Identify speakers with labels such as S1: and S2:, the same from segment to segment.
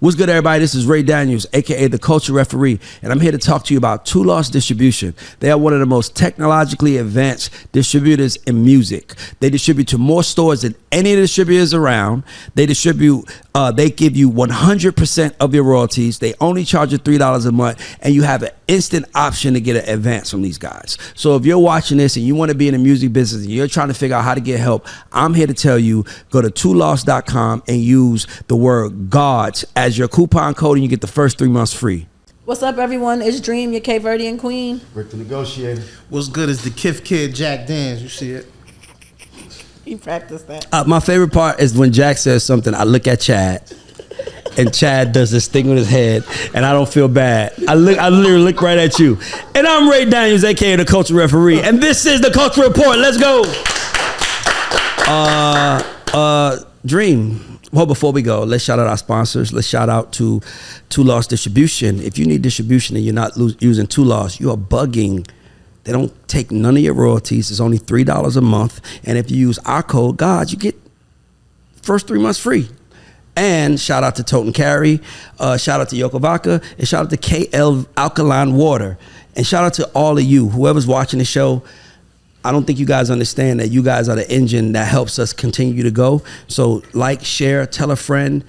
S1: What's good, everybody? This is Ray Daniels, a.k.a. The Culture Referee, and I'm here to talk to you about Two Loss Distribution. They are one of the most technologically advanced distributors in music. They distribute to more stores than any of the distributors around. They distribute, they give you 100% of your royalties. They only charge you $3 a month, and you have an instant option to get an advance from these guys. So if you're watching this and you want to be in the music business and you're trying to figure out how to get help, I'm here to tell you, go to twoloss.com and use the word GODS as your coupon code, and you get the first 3 months free.
S2: What's up, everyone? It's Dream, your Cape Verdean queen.
S3: Rick the Negotiator.
S4: What's good is the Kif Kid Jack Dance. You see it?
S2: You practice that.
S1: My favorite part is when Jack says something, I look at Chad, and Chad does this thing with his head, and I don't feel bad. I literally look right at you. And I'm Ray Daniels, a.k.a. The Culture Referee, and this is The Culture Report. Let's go. Dream. Well, before we go, let's shout out our sponsors. Let's shout out to Two Loss Distribution. If you need distribution and you're not using Two Loss, you are bugging. They don't take none of your royalties. It's only $3 a month. And if you use our code, GODS, you get first 3 months free. And shout out to Tote & Carry. Shout out to Yoko Vodka. And shout out to KL Alkaline Water. And shout out to all of you, whoever's watching the show. I don't think you guys understand that you guys are the engine that helps us continue to go. So like, share, tell a friend,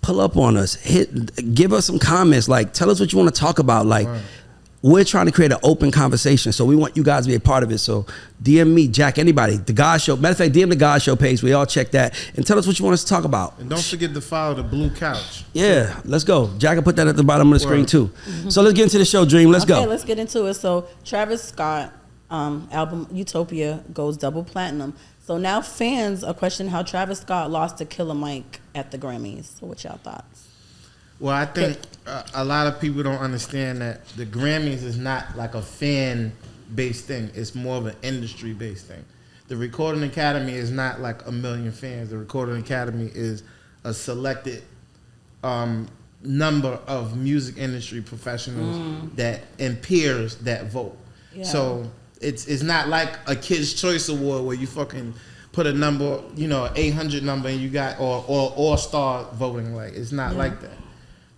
S1: pull up on us, give us some comments, like tell us what you want to talk about. Like, we're trying to create an open conversation, so we want you guys to be a part of it. So DM me, Jack, anybody, The God Show. Matter of fact, DM The God Show page. We all check that, and tell us what you want us to talk about.
S4: And don't forget to follow the Blue Couch.
S1: Yeah, let's go. Jack will put that at the bottom of the screen too. So let's get into the show, Dream. Let's go.
S2: Okay, let's get into it. So Travis Scott album Utopia goes double platinum. So now fans are questioning how Travis Scott lost to Killer Mike at the Grammys. So what y'all thoughts?
S4: Well, I think a lot of people don't understand that the Grammys is not like a fan-based thing. It's more of an industry-based thing. The Recording Academy is not like a million fans. The Recording Academy is a selected number of music industry professionals that and peers that vote. Yeah. So it's not like a Kids' Choice Award where you fucking put a number, you know, 800 number, and you got or all-star voting. Like, it's not like that.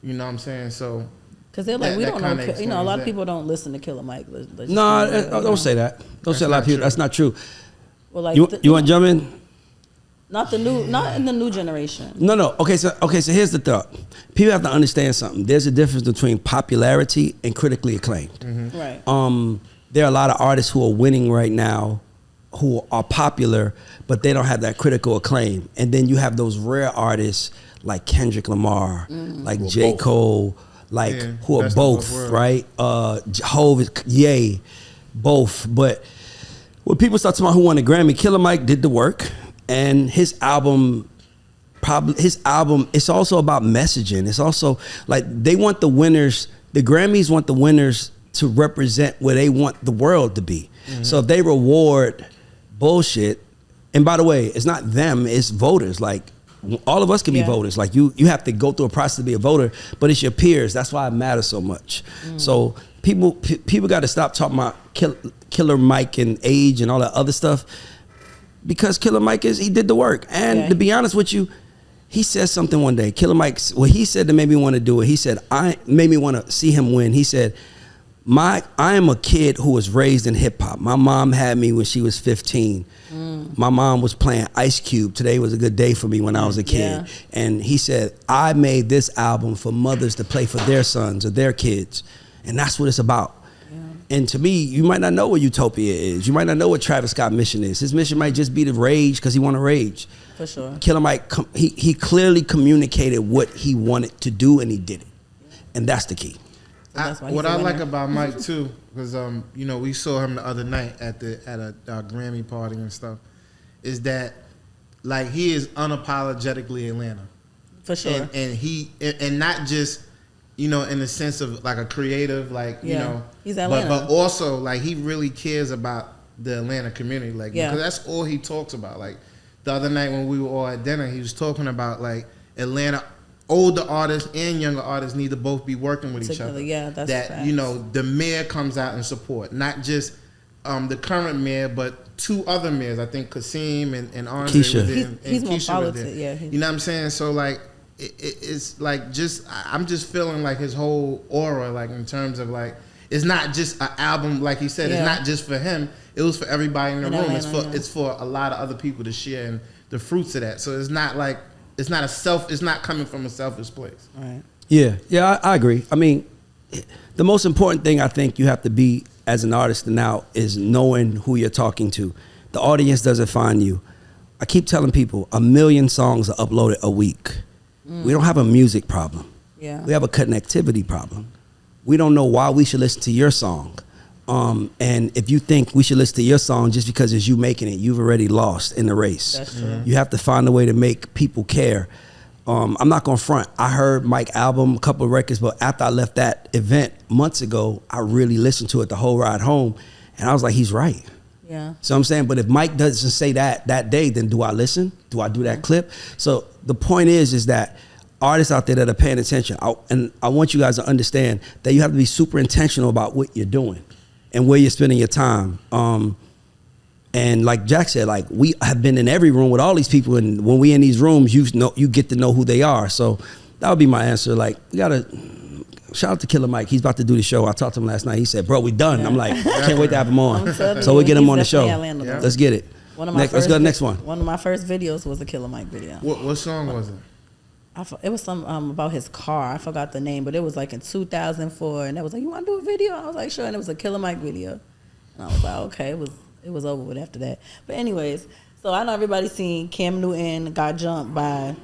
S4: You know what I'm saying? So, because they're like, we don't know. You know, a lot of people don't listen to Killer Mike.
S1: No, don't say that. Don't say a lot of people. That's not true.
S2: Well, like,
S1: you want to jump in?
S2: Not in the new generation.
S1: No. Okay, so here's the thought. People have to understand something. There's a difference between popularity and critically acclaimed. Mm-hmm. Right. There are a lot of artists who are winning right now, who are popular, but they don't have that critical acclaim. And then you have those rare artists like Kendrick Lamar, like J. Cole, like who are both, right? Hov, Ye, both. But when people start talking about who won the Grammy, Killer Mike did the work, and his album, it's also about messaging. It's also like they want the winners, the Grammys want the winners to represent where they want the world to be. Mm-hmm. So if they reward bullshit, and by the way, it's not them, it's voters. Like, all of us can be voters. Like, you have to go through a process to be a voter, but it's your peers. That's why it matters so much. So people got to stop talking about Killer Mike and age and all that other stuff, because Killer Mike he did the work. And to be honest with you, he said something one day. Killer Mike, what he said that made me want to do it. He said, made me want to see him win. He said, I am a kid who was raised in hip hop. My mom had me when she was 15. My mom was playing Ice Cube. Today was a good day for me when I was a kid. Yeah. And he said, I made this album for mothers to play for their sons or their kids. And that's what it's about. Yeah. And to me, you might not know what Utopia is. You might not know what Travis Scott's mission is. His mission might just be to rage because he want to rage.
S2: For sure.
S1: Killer Mike, he clearly communicated what he wanted to do, and he did it. And that's the key.
S4: What I like about Mike too, because you know, we saw him the other night at a Grammy party and stuff, is that like he is unapologetically Atlanta,
S2: for sure,
S4: and not just, you know, in the sense of like a creative, like you know,
S2: he's Atlanta,
S4: but also like he really cares about the Atlanta community, like because that's all he talks about. Like the other night when we were all at dinner, he was talking about like Atlanta. Older artists and younger artists need to both be working with each other.
S2: Yeah, that's
S4: that
S2: facts.
S4: You know, the mayor comes out and support, not just the current mayor, but two other mayors. I think Kasim and Andre
S1: Keisha.
S4: and
S2: He's more
S4: Keisha
S2: politics. Yeah,
S4: you know what I'm saying? So like, it's like I'm just feeling like his whole aura, like in terms of like it's not just an album, like he said, it's not just for him. It was for everybody in the room. It's for a lot of other people to share in the fruits of that. So it's not like it's not coming from a selfish place.
S2: Right.
S1: Yeah, I agree. I mean, the most important thing I think you have to be as an artist now is knowing who you're talking to. The audience doesn't find you. I keep telling people 1 million songs are uploaded a week. We don't have a music problem.
S2: Yeah.
S1: We have a connectivity problem. We don't know why we should listen to your song. And if you think we should listen to your song just because it's you making it, you've already lost in the race.
S2: That's true.
S1: You have to find a way to make people care. I'm not gonna front. I heard Mike's album, a couple of records, but after I left that event months ago, I really listened to it the whole ride home, and I was like, he's right.
S2: Yeah.
S1: So I'm saying, but if Mike doesn't say that day, then do I listen? Do I do that clip? So the point is that artists out there that are paying attention, and I want you guys to understand that you have to be super intentional about what you're doing and where you're spending your time. And like Jack said, like we have been in every room with all these people, and when we in these rooms, you get to know who they are. So that would be my answer. Like we gotta shout out to Killer Mike. He's about to do the show. I talked to him last night. He said, "Bro, we done." I'm like, I can't wait to have him on. So we'll get him on the show. Let's get it. Let's go to the next one.
S2: One of my first videos was a Killer Mike video.
S4: What song was it?
S2: It was some about his car. I forgot the name, but it was like in 2004, and it was like, "You want to do a video?" I was like, "Sure." And it was a Killer Mike video, and I was like, "Okay." It was over with after that. But anyways, so I know everybody's seen Cam Newton got jumped by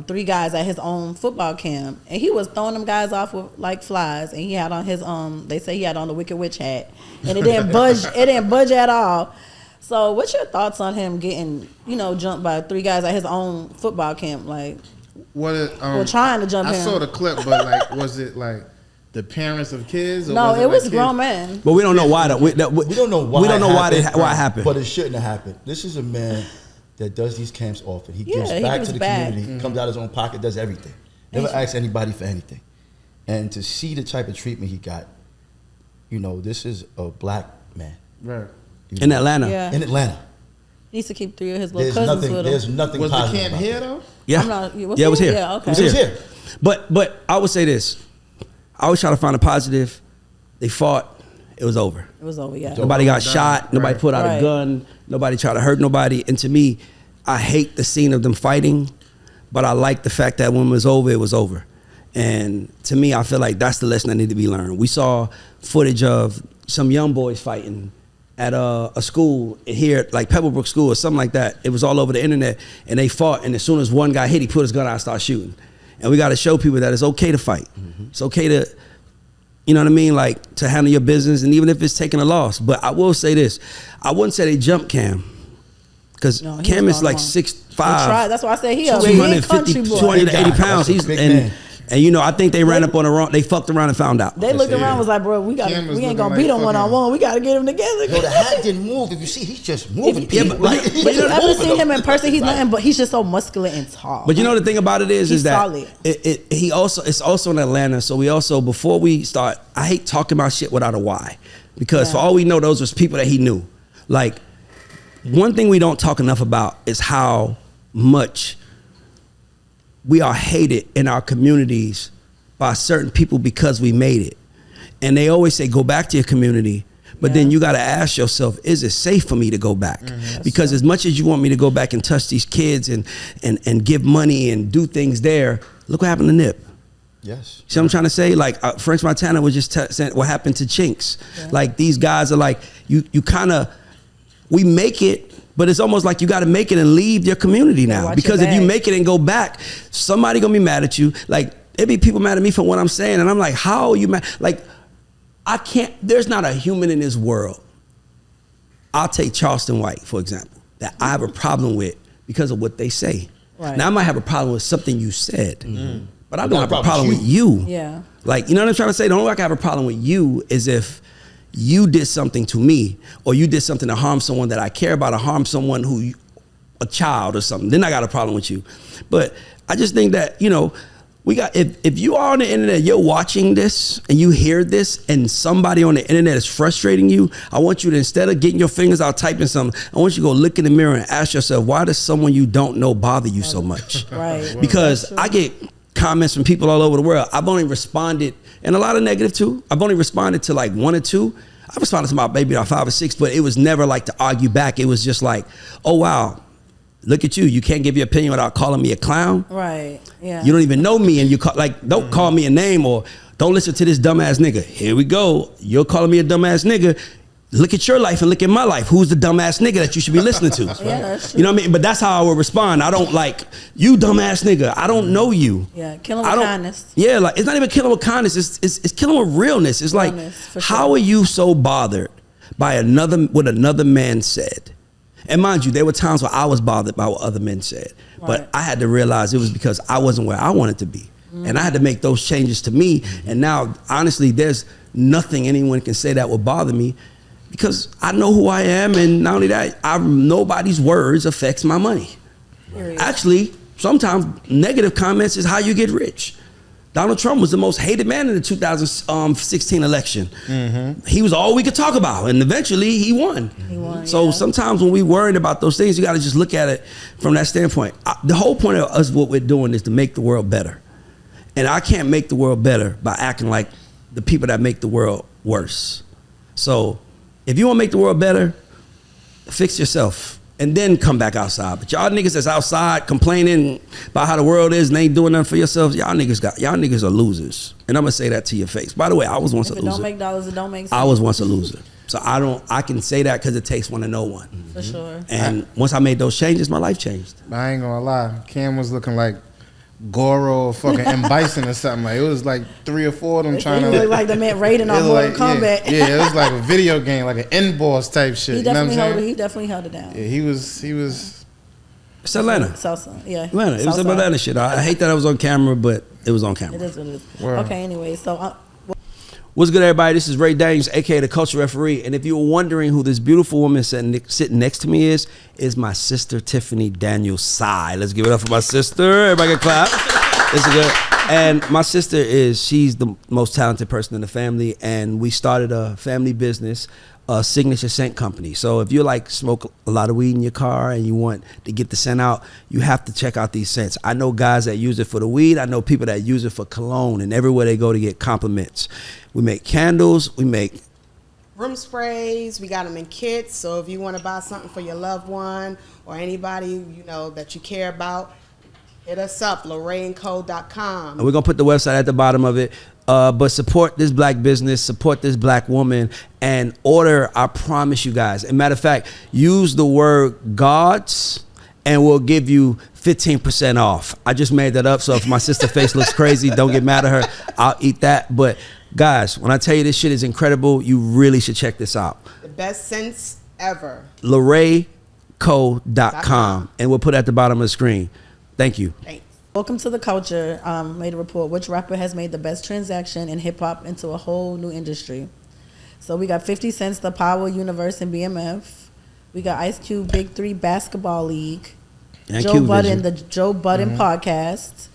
S2: 3 guys at his own football camp, and he was throwing them guys off with like flies, and he had on his they say he had on the Wicked Witch hat, and it didn't budge. It didn't budge at all. So, what's your thoughts on him getting jumped by 3 guys at his own football camp? Like, trying to jump him.
S4: I saw the clip, but like, was it like the parents of kids? Or
S2: no, it was
S4: like
S2: grown men.
S1: But we don't know why. We don't know why. We don't know why it happened.
S3: But it shouldn't have happened. This is a man that does these camps often. He gives back to the community. Comes out of his own pocket, does everything. Never asks anybody for anything. And to see the type of treatment he got, this is a black man.
S4: Right.
S1: In Atlanta.
S2: Yeah.
S3: In Atlanta.
S2: He needs to keep 3 of his little cousins with him.
S3: There's nothing
S4: was
S3: positive.
S4: Was the camp here though?
S1: Yeah.
S2: Yeah,
S1: it was here.
S2: Yeah, okay.
S1: It was here. But I would say this. I always try to find a positive. They fought. It was over.
S2: It was over, yeah.
S1: Nobody got shot. Nobody put out a gun. Nobody tried to hurt nobody. And to me, I hate the scene of them fighting, but I like the fact that when it was over, it was over. And to me, I feel like that's the lesson that need to be learned. We saw footage of some young boys fighting at a school here, like Pebblebrook School or something like that. It was all over the internet, and they fought. And as soon as one guy hit, he put his gun out and started shooting. And we got to show people that it's okay to fight. Mm-hmm. It's okay to, you know what I mean, like to handle your business, and even if it's taking a loss. But I will say this: I wouldn't say they jumped Cam, because Cam is like 6'5".
S2: That's why I say he
S1: 280 pounds. He's and I think they ran up on the wrong. They fucked around and found out.
S2: They looked around, was like, "Bro, we ain't gonna beat him 1-on-1. We gotta get him together."
S3: Yo, the hat didn't move. If you see, he's just moving.
S2: But you ever seen him in person? He's nothing, but he's just so muscular and tall.
S1: But the thing about it is that
S2: solid.
S1: It's also in Atlanta. So we also, before we start, I hate talking about shit without a why, because for all we know, those was people that he knew. Like, one thing we don't talk enough about is how much we are hated in our communities by certain people because we made it. And they always say, go back to your community. But then you got to ask yourself, is it safe for me to go back? Mm-hmm. Because as much as you want me to go back and touch these kids and give money and do things there, look what happened to Nip.
S3: Yes.
S1: See what I'm trying to say? Like French Montana was just saying what happened to Chinks. Yeah. Like these guys are like, you kind of, we make it, but it's almost like you got to make it and leave your community now. Because if you make it and go back, somebody gonna be mad at you. Like there'd be people mad at me for what I'm saying, and I'm like, how are you mad? Like I can't. There's not a human in this world. I'll take Charleston White for example, that I have a problem with because of what they say. Right. Now I might have a problem with something you said, but I don't have a problem with you.
S2: Yeah.
S1: Like you know what I'm trying to say. The only way I can have a problem with you is if you did something to me, or you did something to harm someone that I care about, or harm someone a child or something. Then I got a problem with you. But I just think that, we got, if you are on the internet, you're watching this and you hear this and somebody on the internet is frustrating you, I want you to, instead of getting your fingers out typing something, I want you to go look in the mirror and ask yourself, why does someone you don't know bother you so much?
S2: Right.
S1: Because I get comments from people all over the world. I've only responded, and a lot of negative too. I've only responded to like 1 or 2. I responded to about maybe 5 or 6, but it was never like to argue back. It was just like, oh wow, look at you. You can't give your opinion without calling me a clown.
S2: Right. Yeah.
S1: You don't even know me, and you don't call me a name, or don't listen to this dumbass nigga. Here we go. You're calling me a dumbass nigga. Look at your life and look at my life. Who's the dumbass nigga that you should be listening to?
S2: Yeah, that's true.
S1: You know what I mean? But that's how I would respond. I don't like, you dumbass nigga. I don't know you.
S2: Yeah, kill him with kindness.
S1: Yeah, like it's not even killing with kindness. It's killing with realness. It's like, how are you so bothered by what another man said? And mind you, there were times where I was bothered by what other men said. Right. But I had to realize it was because I wasn't where I wanted to be. And I had to make those changes to me. And now, honestly, there's nothing anyone can say that will bother me, because I know who I am, and not only that, nobody's words affects my money. Actually, sometimes negative comments is how you get rich. Donald Trump was the most hated man in the 2016 election. Mm-hmm. He was all we could talk about, and eventually he won. So sometimes when we worried about those things, you got to just look at it from that standpoint. The whole point of us, what we're doing, is to make the world better. And I can't make the world better by acting like the people that make the world worse. So if you want to make the world better, fix yourself and then come back outside. But y'all niggas that's outside complaining about how the world is and ain't doing nothing for yourselves, y'all niggas are losers. And I'm gonna say that to your face. By the way, I was once a loser. If it don't
S2: make dollars, it don't make sense.
S1: I was once a loser. So I can say that because it takes one to know one.
S2: For sure.
S1: And once I made those changes, my life changed.
S4: I ain't gonna lie, Cam was looking like Goro or fucking M. Bison or something. Like, it was like 3 or 4 of them trying to.
S2: Look like the man raiding on Mortal Kombat.
S4: Yeah, it was like a video game, like an end boss type shit.
S2: He definitely held it down.
S4: Yeah, he was.
S1: It's Atlanta.
S2: Salsa, yeah.
S1: Atlanta. It was some Atlanta shit. I hate that I was on camera, but it was on camera.
S2: It is what it is. Wow. Okay, anyway, so.
S1: What's good, everybody? This is Ray Daniels, a.k.a. the Culture Referee. And if you were wondering who this beautiful woman sitting next to me is my sister, Tiffany Daniels Sy. Let's give it up for my sister. Everybody can clap. This is good. And my sister she's the most talented person in the family. And we started a family business, a signature scent company. So if you smoke a lot of weed in your car and you want to get the scent out, you have to check out these scents. I know guys that use it for the weed. I know people that use it for cologne, and everywhere they go to get compliments. We make candles. We make
S5: room sprays. We got them in kits. So if you want to buy something for your loved one or anybody that you care about, hit us up, LorraineCo.com.
S1: And we're going to put the website at the bottom of it. But support this black business, support this black woman, and order, I promise you guys. As a matter of fact, use the word gods and we'll give you 15% off. I just made that up, so if my sister's face looks crazy, don't get mad at her. I'll eat that. But guys, when I tell you this shit is incredible, you really should check this out.
S5: The best scents ever.
S1: LorraineCo.com. And we'll put it at the bottom of the screen. Thank you.
S5: Thanks.
S2: Welcome to the Culture. Made a report. Which rapper has made the best transaction in hip hop into a whole new industry? So we got 50 Cent's The Power Universe and BMF. We got Ice Cube Big 3 Basketball League.
S1: And
S2: Joe Budden, the Joe Budden podcast.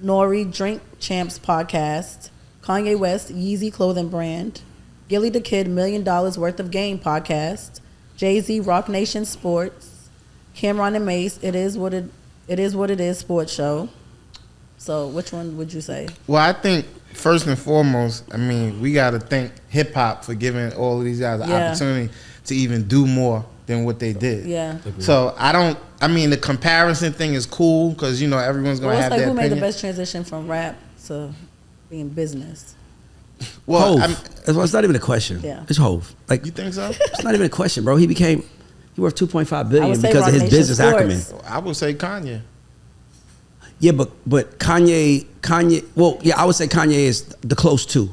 S2: Nori Drink Champs podcast. Kanye West Yeezy Clothing Brand. Gilly the Kid $1 Million Worth of Game podcast. Jay-Z Rock Nation Sports. Cameron and Mace It Is What It Is sports show. So which one would you say?
S4: Well, I think first and foremost, we got to thank hip hop for giving all of these guys the opportunity to even do more than what they did.
S2: Yeah.
S4: So the comparison thing is cool because everyone's gonna have their
S2: who
S4: opinion.
S2: made the best transition from rap to being business?
S1: Well, it's not even a question.
S2: Yeah.
S1: It's Hov.
S4: You think so?
S1: It's not even a question, bro. He worth $2.5 billion because of his business acumen.
S4: I would say Kanye.
S1: Yeah, but Kanye. Well, yeah, I would say Kanye is the close two,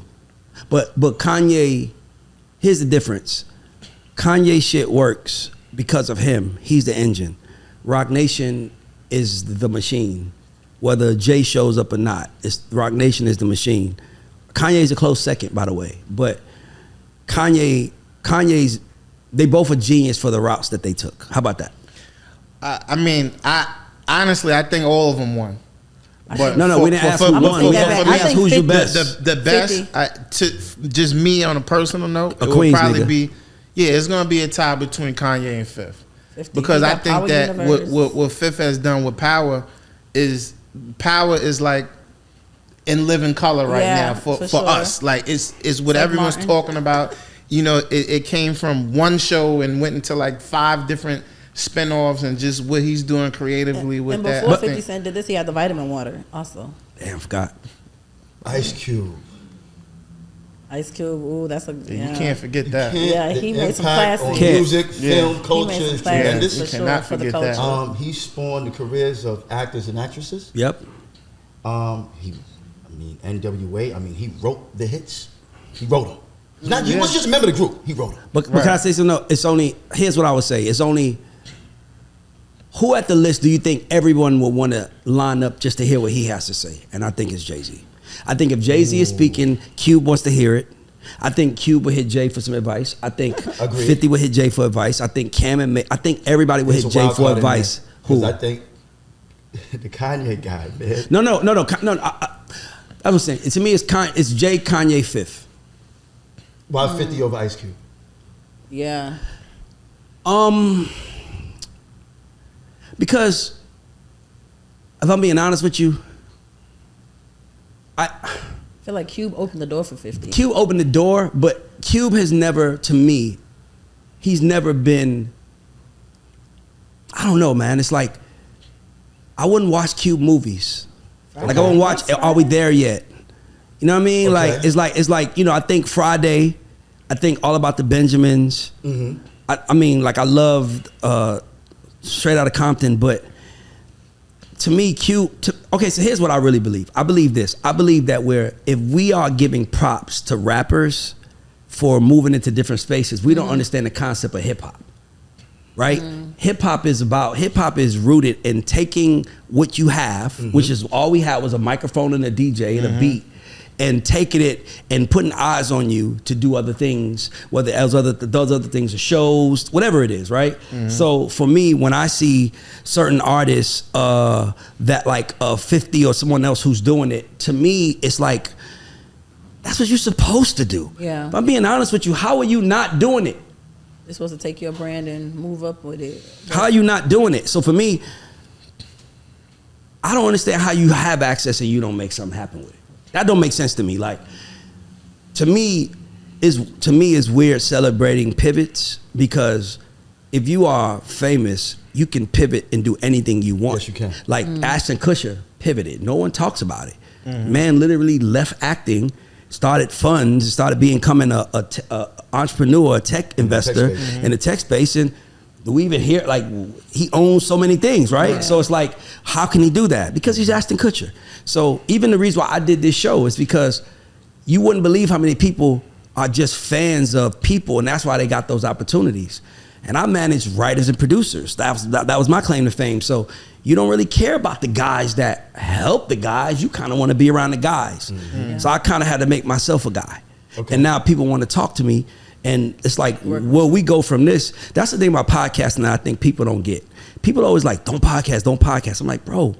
S1: but Kanye. Here's the difference. Kanye shit works because of him. He's the engine. Rock Nation is the machine. Whether Jay shows up or not, Rock Nation is the machine. Kanye's a close second, by the way, but Kanye's. They both are genius for the routes that they took. How about that?
S4: I honestly think all of them won. But
S1: no, we didn't ask who won. We asked who's your best.
S4: The best, just me on a personal note, it
S1: would
S4: probably be, it's going to be a tie between Kanye and Fifth. 50. Because I think that what Fifth has done with Power is like in living color right
S2: Yeah,
S4: now for
S2: sure.
S4: us. Like it's what
S2: like
S4: everyone's
S2: Martin.
S4: talking about. You know, it came from one show and went into like 5 different spinoffs, and just what he's doing creatively with
S2: and
S4: that.
S2: before
S4: I think-
S2: 50 Cent did this, he had the vitamin water also.
S1: Damn, forgot.
S3: Ice Cube.
S2: Ice Cube, ooh, that's a
S4: You can't forget that.
S2: Yeah,
S3: The
S2: he made some
S3: impact
S2: classics.
S3: on
S1: Can't.
S3: music, film,
S2: He
S3: culture
S2: made some
S3: is
S2: classics
S3: tremendous.
S2: for
S4: You
S2: sure
S4: cannot
S2: for the
S4: forget that.
S2: culture.
S3: He spawned the careers of actors and actresses.
S1: Yep.
S3: NWA. He wrote the hits. He wrote them. He wasn't just a member of the group. He wrote them.
S1: But can I say something? No, it's only, here's what I would say. It's only, who at the list do you think everyone would want to line up just to hear what he has to say? And I think it's Jay-Z. I think if Jay-Z is speaking, Cube wants to hear it. I think Cube would hit Jay for some advice. I think
S3: Agreed.
S1: 50 would hit Jay for advice. I think Cam and I think everybody would
S3: There's
S1: hit
S3: a
S1: Jay
S3: wild
S1: for
S3: card in
S1: advice.
S3: there, 'cause
S1: Who?
S3: I think the Kanye guy, man.
S1: No. I was saying, to me, it's Jay, Kanye, fifth.
S3: Why 50 over Ice Cube?
S2: Yeah.
S1: Because if I'm being honest with you,
S2: I feel like Cube opened the door for 50.
S1: Cube opened the door, but Cube has never, to me, he's never been, I don't know, man. It's like, I wouldn't watch Cube movies. Like, I wouldn't watch, Are We There Yet? You know what I mean?
S3: Okay.
S1: Like, it's like, I think Friday, I think All About the Benjamins.
S3: Mm-hmm.
S1: I loved Straight Outta Compton, but to me, okay, so here's what I really believe. I believe this. I believe that if we are giving props to rappers for moving into different spaces, we don't understand the concept of hip hop. Right? Hip hop is rooted in taking what you have, which is all we had was a microphone and a DJ and a beat, and taking it and putting eyes on you to do other things, whether those other things are shows, whatever it is, right? So for me, when I see certain artists that like 50 or someone else who's doing it, to me, it's like, that's what you're supposed to do.
S2: Yeah.
S1: If I'm being honest with you, how are you not doing it?
S2: You're supposed to take your brand and move up with it.
S1: How are you not doing it? So for me, I don't understand how you have access and you don't make something happen with it. That don't make sense to me. Like, to me, it's weird celebrating pivots, because if you are famous, you can pivot and do anything you want.
S3: Yes, you can.
S1: Like Ashton Kutcher pivoted. No one talks about it. Man literally left acting, started funds, started becoming a entrepreneur, a tech investor in the tech space, and we even hear like he owns so many things, right?
S2: Yeah.
S1: So it's like, how can he do that? Because he's Ashton Kutcher. So even the reason why I did this show is because you wouldn't believe how many people are just fans of people, and that's why they got those opportunities. And I manage writers and producers. That was my claim to fame. So you don't really care about the guys that help the guys. You kind of want to be around the guys. So I kind of had to make myself a guy.
S3: Okay.
S1: And now people want to talk to me. And it's like, where we go from this, that's the thing about podcasting that I think people don't get. People are always like, don't podcast. I'm like, bro,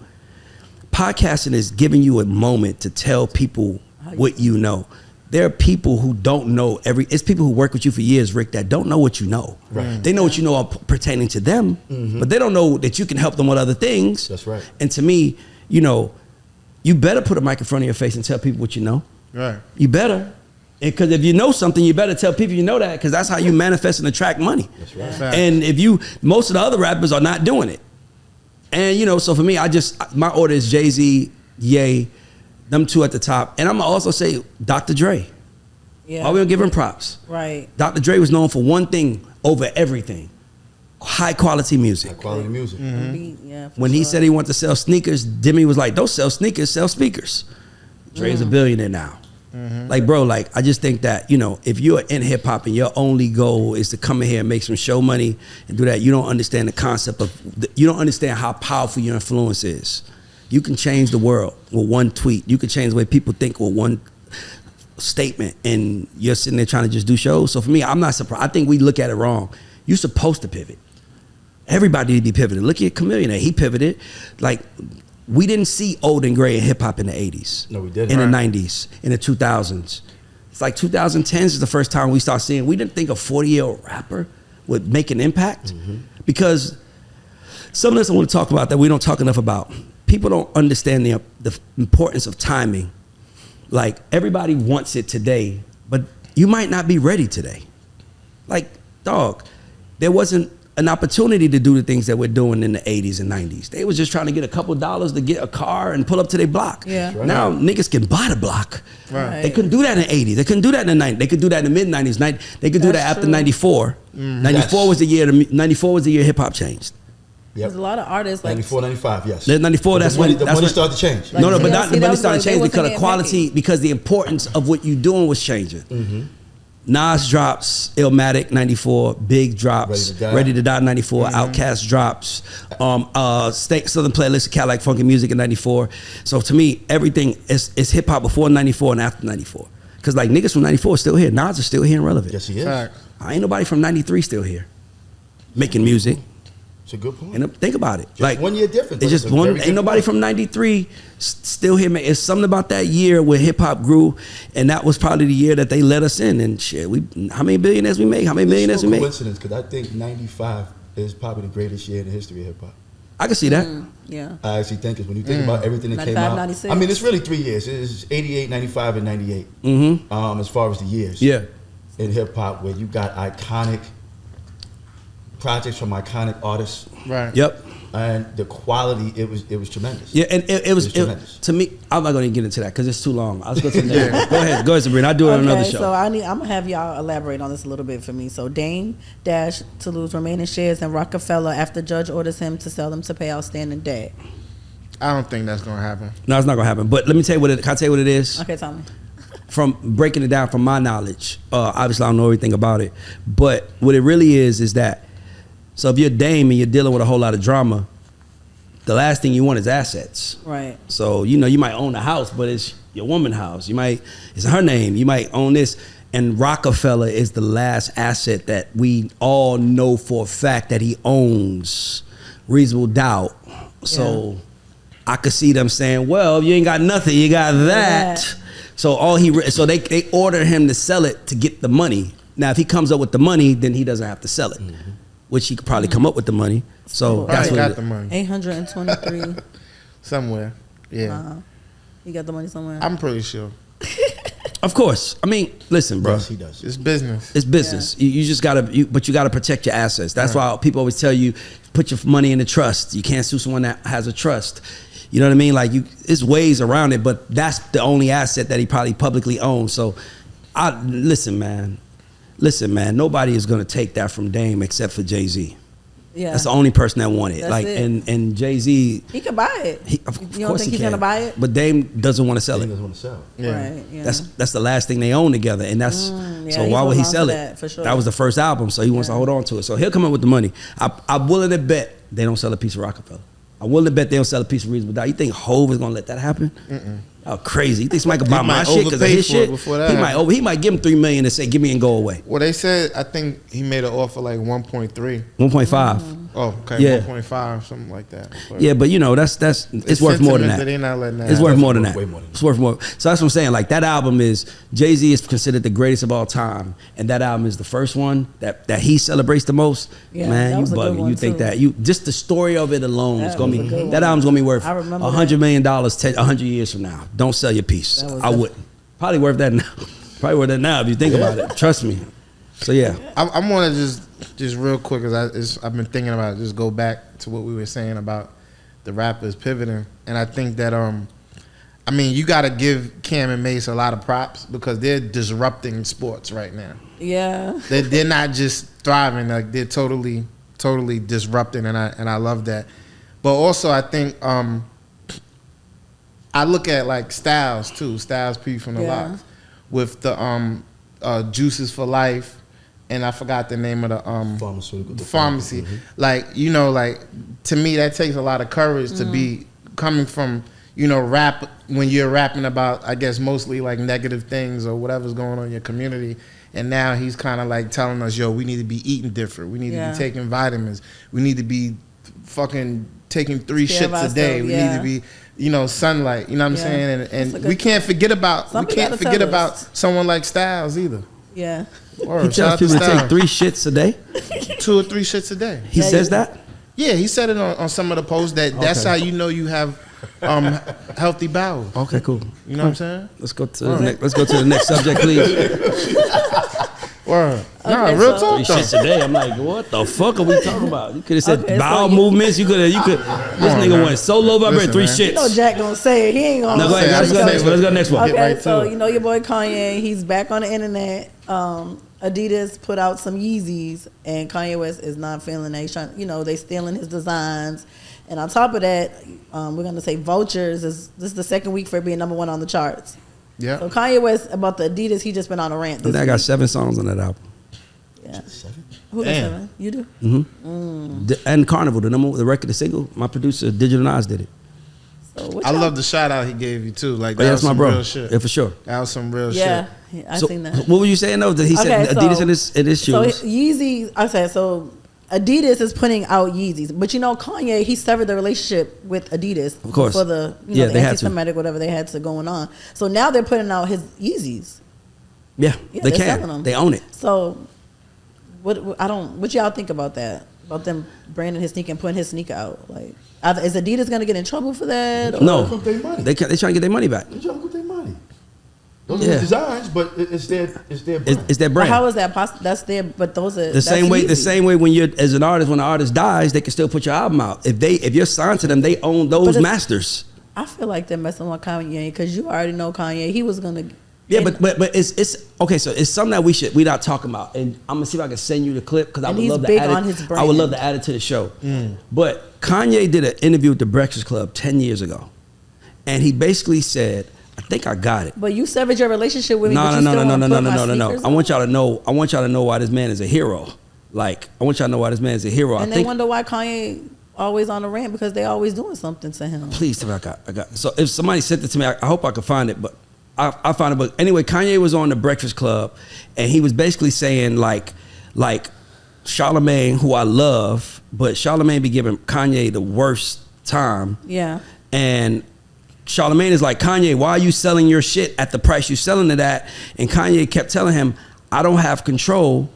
S1: podcasting is giving you a moment to tell people what you know. There are people who don't know it's people who work with you for years, Rick, that don't know what you know.
S3: Right.
S1: They know what you know pertaining to them, but they don't know that you can help them with other things.
S3: That's right.
S1: And to me, you better put a mic in front of your face and tell people what you know.
S4: Right.
S1: You better. Because if you know something, you better tell people you know that, because that's how you manifest and attract money.
S3: That's right.
S4: Facts.
S1: And most of the other rappers are not doing it. And, so for me, my order is Jay-Z, Ye, them two at the top. And I'm going to also say Dr. Dre.
S2: Yeah.
S1: Are we going to give him props?
S2: Right.
S1: Dr. Dre was known for one thing over everything: high quality music.
S3: High quality music.
S2: Yeah,
S1: When he said he wanted to sell sneakers, Demi was like, don't sell sneakers, sell speakers. Dre's a billionaire now. Like, bro, like, I just think that, if you're in hip hop and your only goal is to come in here and make some show money and do that, you don't understand the concept you don't understand how powerful your influence is. You can change the world with one tweet. You can change the way people think with one statement, and you're sitting there trying to just do shows. So for me, I'm not surprised. I think we look at it wrong. You're supposed to pivot. Everybody need to be pivoted. Look at Chameleon. He pivoted. Like, we didn't see old and gray in hip hop in the 80s.
S3: No, we didn't.
S1: In the 90s, in the 2000s. It's like 2010s is the first time we start seeing, we didn't think a 40-year-old rapper would make an impact. Because some of this I want to talk about that we don't talk enough about. People don't understand the importance of timing Like, everybody wants it today, but you might not be ready today. Like, dog, there wasn't an opportunity to do the things that we're doing in the 80s and 90s. They was just trying to get a couple dollars to get a car and pull up to their block.
S2: Yeah.
S3: Right.
S1: Now niggas can buy the block.
S2: Right.
S1: They couldn't do that in the 80s. They couldn't do that in the 90s. They could do that in the mid 90s. They could do that after
S2: true.
S1: 94. 94 was the year. 94 was the year hip hop changed.
S2: There's a lot of artists like
S3: 94, 95, yes.
S1: 94. That's when
S3: the money started to change.
S2: Like,
S1: no, but
S2: yeah,
S1: not,
S2: see,
S1: the
S2: that
S1: money
S2: was
S1: started
S2: like,
S1: changing
S2: they
S1: because
S2: wasn't
S1: of quality,
S2: getting
S1: because the importance of what you're doing was changing. Nas drops Illmatic 94, Big drops Ready to Die 94, Outkast drops Southern Playlist of Cadillac Funky Music in 94. So to me, everything is hip hop before 94 and after 94. Because like niggas from 94 are still here. Nas is still here and relevant.
S3: Yes, he is.
S1: Ain't nobody from 93 still here making music.
S3: It's a good point.
S1: And think about it.
S3: Just
S1: like
S3: 1 year difference.
S1: It's just one. Ain't nobody from '93 still here. Man, it's something about that year where hip hop grew, and that was probably the year that they let us in. And shit, how many billionaires we make? How many millionaires we make?
S3: Coincidence, because I think '95 is probably the greatest year in the history of hip hop.
S1: I can see that.
S2: Yeah.
S3: I actually think is when you think about everything that came
S2: 95,
S3: out.
S2: 96.
S3: I mean, it's really 3 years. It's 88, 95, and 98. As far as the years.
S1: Yeah.
S3: In hip hop, where you got iconic projects from iconic artists.
S4: Right.
S3: Yep. And the quality, it was tremendous.
S1: Yeah, and it was
S3: tremendous.
S1: To me, I'm not going to get into that because it's too long. I'll go to the next. Go ahead, Sabrina. I'll do it on another show.
S2: So I'm gonna have y'all elaborate on this a little bit for me. So Dame Dash to lose remaining shares in Rockefeller after judge orders him to sell them to pay outstanding debt.
S4: I don't think that's gonna happen.
S1: No, it's not going to happen. But let me tell you can I tell you what it is?
S2: Okay, tell me.
S1: From breaking it down from my knowledge, obviously I don't know everything about it, but what it really is that, so if you're Dame and you're dealing with a whole lot of drama, the last thing you want is assets.
S2: Right.
S1: So, you might own a house, but it's your woman's house. It's her name. You might own this. And Rockefeller is the last asset that we all know for a fact that he owns. Reasonable doubt. So I could see them saying, well, you ain't got nothing, you got that. So they order him to sell it to get the money. Now, if he comes up with the money, then he doesn't have to sell it, which he could probably come up with the money. So that's what
S4: got the money
S2: 823
S4: somewhere. Yeah,
S2: he got the money somewhere.
S4: I'm pretty sure.
S1: Of course. I mean, listen, bro.
S3: Yes, he does.
S4: It's business.
S1: It's business. Yeah. You just gotta, but you gotta protect your assets. That's why people always tell you, put your money in a trust. You can't sue someone that has a trust. You know what I mean? Like there's ways around it, but that's the only asset that he probably publicly owns. So, listen, man. Nobody is gonna take that from Dame except for Jay-Z.
S2: Yeah.
S1: That's the only person that want it.
S2: That's
S1: like
S2: it.
S1: And Jay-Z,
S2: he could buy it. You don't think he's gonna buy it?
S1: But Dame doesn't want to sell
S3: He
S1: it.
S3: doesn't want to sell.
S4: Yeah.
S2: Right. Yeah.
S1: That's the last thing they own together, and that's so
S2: he's
S1: why would he
S2: holding on to
S1: sell
S2: that,
S1: it?
S2: for sure.
S1: That was the first album, so he wants to hold on to it. So he'll come up with the money. I'm willing to bet they don't sell a piece of Rockefeller. I'm willing to bet they don't sell a piece of Reasonable Doubt. You think Hov is gonna let that happen? Oh, crazy! You think somebody could buy my shit because of his shit? He might give him $3 million and say, "Give me and go away."
S4: Well, they said I think he made an offer like 1.3.
S1: 1.5.
S4: Oh, okay,
S1: Yeah.
S4: 1.5, something like that. But
S1: Yeah, but it's worth more than that.
S4: They're not letting that
S1: It's worth
S4: happen.
S1: more than that.
S3: Way more than that.
S1: It's worth more. So that's what I'm saying. Like that album is Jay-Z is considered the greatest of all time, and that album is the first one that he celebrates the most.
S2: Yeah,
S1: Man,
S2: that
S1: you
S2: was a good
S1: bugging.
S2: one,
S1: You think
S2: too.
S1: that just the story of it alone is
S2: That
S1: gonna
S2: was a
S1: be
S2: good one.
S1: that album's gonna be worth
S2: I remember
S1: $100 million 100 years from now. Don't sell your piece. I wouldn't. Probably worth that now. Probably worth that now if you think about it. Trust me. So yeah.
S4: I want to just real quick, because I've been thinking about it, just go back to what we were saying about the rappers pivoting, and I think that I mean, you got to give Cam and Mace a lot of props because they're disrupting sports right now.
S2: Yeah.
S4: They're not just thriving, like they're totally disrupting, and I love that. But also I think I look at like Styles too, Styles P from the Locks, with the Juices for Life, and I forgot the name of the pharmacy. Like, like to me that takes a lot of courage to be coming from, rap, when you're rapping about, I guess, mostly like negative things or whatever's going on in your community. And now he's kind of like telling us, yo, we need to be eating different. We need to be taking vitamins. We need to be fucking taking 3 shits a day. We need to be, sunlight. You know what I'm saying? And we can't forget about someone like Styles either.
S2: Yeah.
S1: He tells people to take 3 shits a day?
S4: 2 or 3 shits a day.
S1: He says that?
S4: Yeah, he said it on some of the posts that's how you know you have healthy bowels.
S1: Okay, cool.
S4: You know what I'm saying?
S1: Let's go to the next subject, please.
S4: Word. Nah,
S2: Okay,
S4: real
S2: so-
S4: talk
S1: Shit
S4: though.
S1: today, I'm like, what the fuck are we talking about? You could have said
S2: Okay, so
S1: bowel
S2: you-
S1: movements. You could. This nigga
S4: man.
S1: went so low vibrating,
S4: Listen,
S1: 3
S4: man.
S2: You know
S1: shits.
S2: Jack gonna say it. He ain't gonna
S1: No, go
S2: say
S1: ahead.
S2: it.
S1: Let's go to the next one.
S4: Get
S2: Okay,
S4: right
S2: so
S4: to it.
S2: you know your boy Kanye, he's back on the internet. Adidas put out some Yeezys, and Kanye West is not feeling that. He's trying, they stealing his designs. And on top of that, we're gonna say Vultures this is the second week for it being number 1 on the charts.
S4: Yeah.
S2: So Kanye West about the Adidas, he just been on a rant.
S1: I
S2: This
S1: think I got
S2: week.
S1: 7 songs on that album.
S2: Yeah.
S3: 7?
S2: Who got
S4: Damn.
S2: 7? You do?
S1: And Carnival, the record, the single. My producer, Digital Nas, did it.
S2: So what
S4: I
S2: y'all-
S4: love the shout out he gave you too. Like
S1: Oh, yeah,
S4: that
S1: that's
S4: was
S1: my
S4: some
S1: bro.
S4: real shit.
S1: Yeah, for sure.
S4: That was some real
S2: Yeah,
S4: shit.
S2: I
S1: So,
S2: seen that.
S1: what were you saying though? That he said
S2: Okay,
S1: Adidas
S2: so-
S1: in his shoes.
S2: So Yeezy, I said so. Adidas is putting out Yeezys, but Kanye, he severed the relationship with Adidas,
S1: Of course.
S2: for the
S1: Yeah,
S2: the
S1: they had to.
S2: anti-Semitic whatever they had to going on. So now they're putting out his Yeezys.
S1: yeah,
S2: Yeah,
S1: they
S2: they're selling
S1: can.
S2: them.
S1: They own it.
S2: So what y'all think about that? About them branding his sneaker and putting his sneaker out? Like, is Adidas gonna get in trouble for that? or-
S1: No,
S3: Recoup their money.
S1: they trying to get their money back.
S3: They trying to get their money. Those
S1: Yeah.
S3: are the designs, but it's their brand.
S1: It's their
S2: But
S1: brand.
S2: how is that possible? That's their. But those are
S1: The same way
S2: Yeezy.
S1: when you're as an artist, when the artist dies, they can still put your album out. If you're signed to them, they own those
S2: But it's-
S1: masters.
S2: I feel like they're messing with Kanye because you already know Kanye. He was gonna.
S1: Yeah,
S2: and-
S1: but it's okay. So it's something that we not talking about, and I'm gonna see if I can send you the clip because I
S2: And
S1: would
S2: he's
S1: love to
S2: big
S1: add
S2: on
S1: it.
S2: his
S1: I would love
S2: brand.
S1: to add it to the show. But Kanye did an interview with the Breakfast Club 10 years ago, and he basically said, "I think I got it."
S2: But you severed your relationship with me.
S1: No.
S2: but you still wanna put my sneakers
S1: I
S2: on?
S1: want y'all to know. I want y'all to know why this man is a hero. Like I want y'all to know why this man is a hero.
S2: And
S1: I
S2: they
S1: think.
S2: wonder why Kanye always on the rant because they always doing something to him.
S1: Please tell me I got. So if somebody sent it to me, I hope I can find it. But I found it. But anyway, Kanye was on the Breakfast Club, and he was basically saying like Charlamagne, who I love, but Charlamagne be giving Kanye the worst time.
S2: Yeah.
S1: And Charlamagne is like, Kanye, why are you selling your shit at the price you're selling it at? And Kanye kept telling him, I don't have control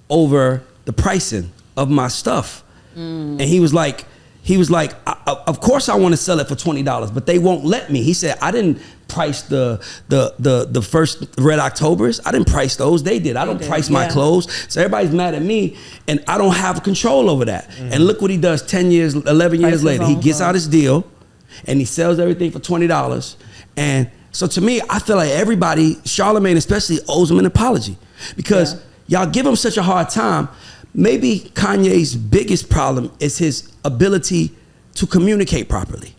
S1: over the pricing of my stuff. And he was like, of course I want to sell it for $20, but they won't let me. He said, I didn't price the first Red Octobers. I didn't price those. They did. I don't
S2: did,
S1: price my
S2: yeah.
S1: clothes. So everybody's mad at me, and I don't have control over that. And look what he does 10 years, 11
S2: Price
S1: years
S2: his
S1: later. He
S2: own
S1: gets out
S2: clothes.
S1: his deal, and he sells everything for $20. And so to me, I feel like everybody, Charlamagne especially, owes him an apology because y'all give him such a hard time. Maybe Kanye's biggest problem is his ability to communicate properly.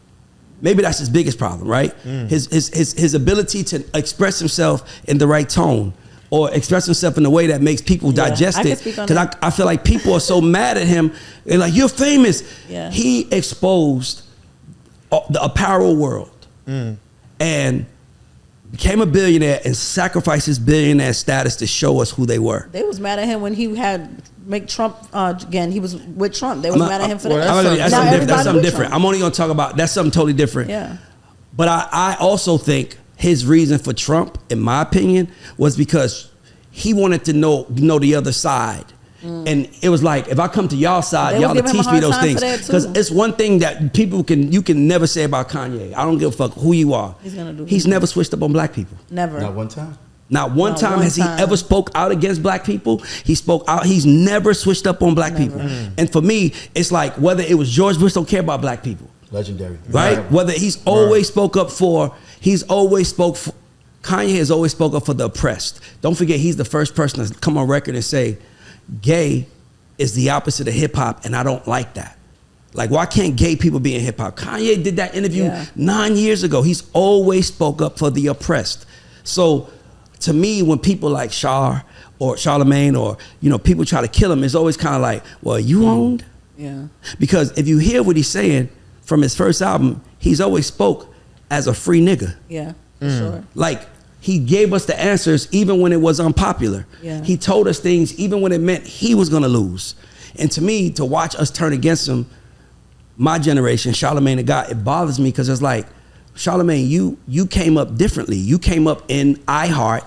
S1: Maybe that's his biggest problem, right? His ability to express himself in the right tone or express himself in a way that makes people
S2: Yeah,
S1: digest
S2: I
S1: it.
S2: can speak on
S1: Because
S2: that.
S1: I feel like people are so mad at him. They're like, you're famous.
S2: Yeah.
S1: He exposed the apparel world and became a billionaire and sacrificed his billionaire status to show us who they were.
S2: They was mad at him when he had make Trump again. He was with Trump. They was mad at him for that.
S4: well,
S1: That's
S2: Now
S1: something different.
S2: everybody
S1: That's something
S2: with
S1: different.
S2: Trump.
S1: I'm only gonna talk about that's something totally different.
S2: Yeah.
S1: But I also think his reason for Trump, in my opinion, was because he wanted to know the other side. And it was like, if I come to y'all side,
S2: They was
S1: y'all to
S2: giving him a
S1: teach me
S2: hard
S1: those
S2: time
S1: things.
S2: for that, too.
S1: Because it's one thing that you can never say about Kanye. I don't give a fuck who you are.
S2: He's gonna do
S1: He's
S2: his
S1: never switched up on black people.
S2: Never.
S3: Not one time.
S1: Not one
S2: Not
S1: time
S2: one
S1: has
S2: time.
S1: he ever spoke out against black people. He spoke out. He's never switched up on black people. And for me, it's like whether it was George Bush don't care about black people.
S3: Legendary.
S1: Right? Whether he's always spoke up for, Kanye has always spoke up for the oppressed. Don't forget, he's the first person to come on record and say, gay is the opposite of hip hop, and I don't like that. Like, why can't gay people be in hip hop? Kanye did that interview 9 years ago. He's always spoke up for the oppressed. So, to me, when people like Charlamagne or people try to kill him, it's always kind of like, well, you owned?
S2: Yeah.
S1: Because if you hear what he's saying from his first album, he's always spoke as a free nigga.
S2: Yeah. For sure.
S1: Like, he gave us the answers even when it was unpopular.
S2: Yeah.
S1: He told us things even when it meant he was gonna lose. And to me, to watch us turn against him, my generation, Charlamagne the God, it bothers me because it's like, Charlamagne, you came up differently. You came up in iHeart,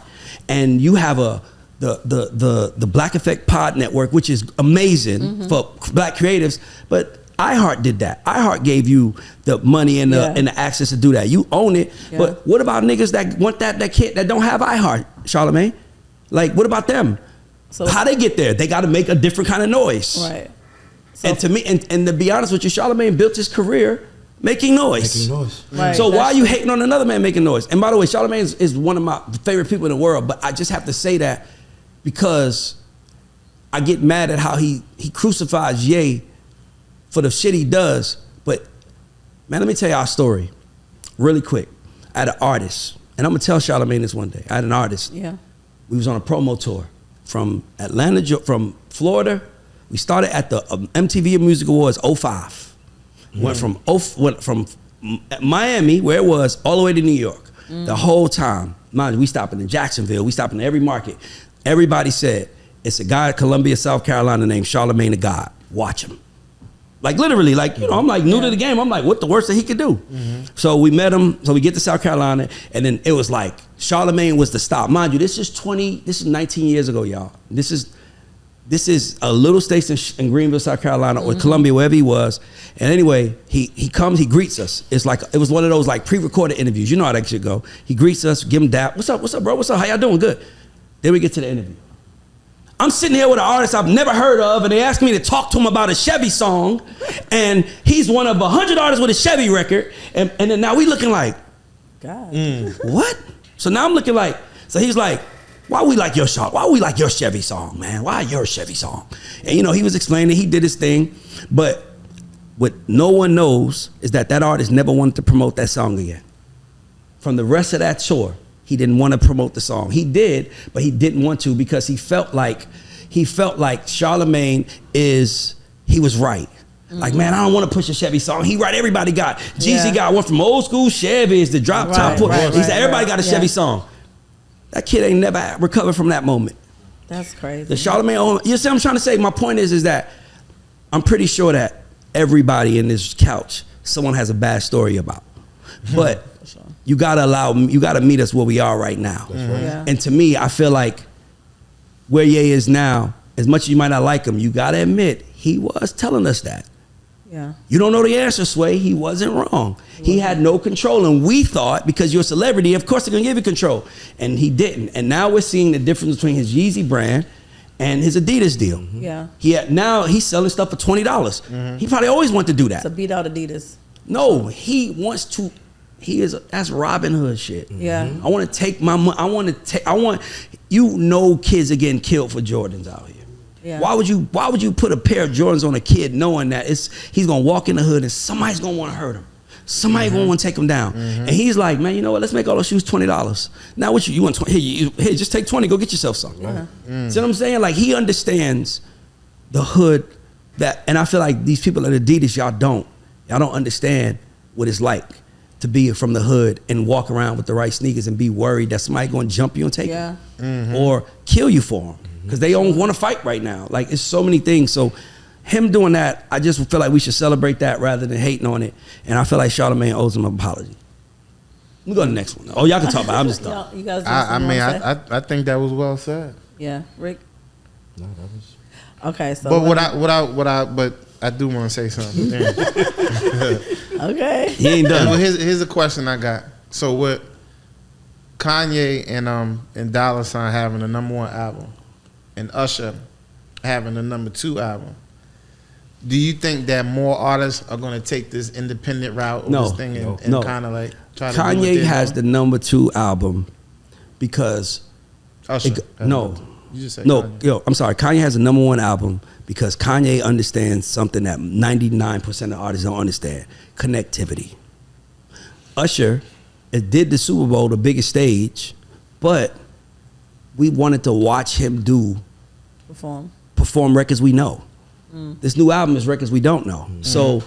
S1: and you have the Black Effect Pod Network, which is amazing for black creatives. But iHeart did that. iHeart gave you the money and the access to do that. You own it. Yeah. But what about niggas that want that don't have iHeart, Charlamagne? Like, what about them? So how they get there? They got to make a different kind of noise.
S2: Right. So
S1: and to me, and to be honest with you, Charlamagne built his career making noise.
S2: Right,
S1: so why are you hating on another man making noise? And by the way, Charlamagne is one of my favorite people in the world, but I just have to say that because I get mad at how he crucifies Ye for the shit he does. But man, let me tell you our story really quick. I had an artist, and I'm gonna tell Charlamagne this one day. I had an artist.
S2: Yeah.
S1: We was on a promo tour from Atlanta, from Florida. We started at the MTV Music Awards 05. Went from Miami, where it was, all the way to New York. The whole time. Mind you, we stopping in Jacksonville. We stopping in every market. Everybody said, it's a guy in Columbia, South Carolina named Charlamagne the God. Watch him. Like literally, like, you know, I'm like new to the game. I'm like, what the worst that he could do? So we met him. So we get to South Carolina, and then it was like Charlamagne was the stop. Mind you, this is 19 years ago, y'all. This is a little station in Greenville, South Carolina, or Columbia, wherever he was. And anyway, he comes, he greets us. It's like, it was one of those like pre-recorded interviews. You know how that shit go. He greets us, give him dap. What's up, bro? What's up? How y'all doing? Good. Then we get to the interview. I'm sitting here with an artist I've never heard of, and they asked me to talk to him about a Chevy song, and he's one of 100 artists with a Chevy record, and then now we looking like,
S2: God,
S1: what? So now I'm looking like, so he's like, why we like your song? Why we like your Chevy song, man? Why your Chevy song? And you know, he was explaining, he did his thing, but what no one knows is that artist never wanted to promote that song again. From the rest of that tour, he didn't want to promote the song. He did, but he didn't want to because he felt like Charlamagne he was right. Like, man, I don't want to push a Chevy song. He right, everybody got. Jeezy got one from old school Chevys, the drop top. He said everybody got a Chevy song. That kid ain't never recovered from that moment.
S2: That's crazy.
S1: The Charlamagne, you see what I'm trying to say? My point is that I'm pretty sure that everybody in this couch, someone has a bad story about. But you gotta meet us where we are right now.
S3: That's right.
S2: Yeah.
S1: And to me, I feel like where Ye is now, as much as you might not like him, you gotta admit, he was telling us that.
S2: Yeah.
S1: You don't know the answer, Sway. He wasn't wrong. He had no control, and we thought because you're a celebrity, of course they're gonna give you control, and he didn't. And now we're seeing the difference between his Yeezy brand and his Adidas deal.
S2: Yeah.
S1: Now he's selling stuff for $20. He probably always wanted to do that.
S2: To beat out Adidas.
S1: No, he wants to. That's Robin Hood shit.
S2: Yeah.
S1: I want to take my money. Kids are getting killed for Jordans out here.
S2: Yeah.
S1: Why would you put a pair of Jordans on a kid knowing that he's gonna walk in the hood and somebody's gonna want to hurt him, somebody's gonna want to take him down, and he's like, man, you know what? Let's make all those shoes $20. Now what you want? 20, here, just take 20. Go get yourself something. See what I'm saying? Like, he understands the hood and I feel like these people at Adidas, y'all don't understand what it's like to be from the hood and walk around with the right sneakers and be worried that somebody gonna jump you and take you or kill you for them. Because they don't want to fight right now. Like, it's so many things. So him doing that, I just feel like we should celebrate that rather than hating on it. And I feel like Charlamagne owes him an apology. We go to the next one. Oh, y'all can talk about it. I'm just done.
S2: You guys
S4: I think that was well said.
S2: Yeah, Rick.
S3: No, that was.
S2: Okay, so.
S4: But but I do want to say something.
S2: Okay.
S1: He ain't done.
S4: Well, here's a question I got. So with Kanye and Dollar Sign having the #1 album, and Usher having the #2 album, do you think that more artists are going to take this independent route of this thing and kind of like try to do
S1: Kanye has the #2 album because
S4: Usher?
S1: No.
S4: You just said
S1: No,
S4: Kanye.
S1: I'm sorry. Kanye has the #1 album because Kanye understands something that 99% of artists don't understand: connectivity. Usher, it did the Super Bowl, the biggest stage, but we wanted to watch him perform records we know. This new album is records we don't know. So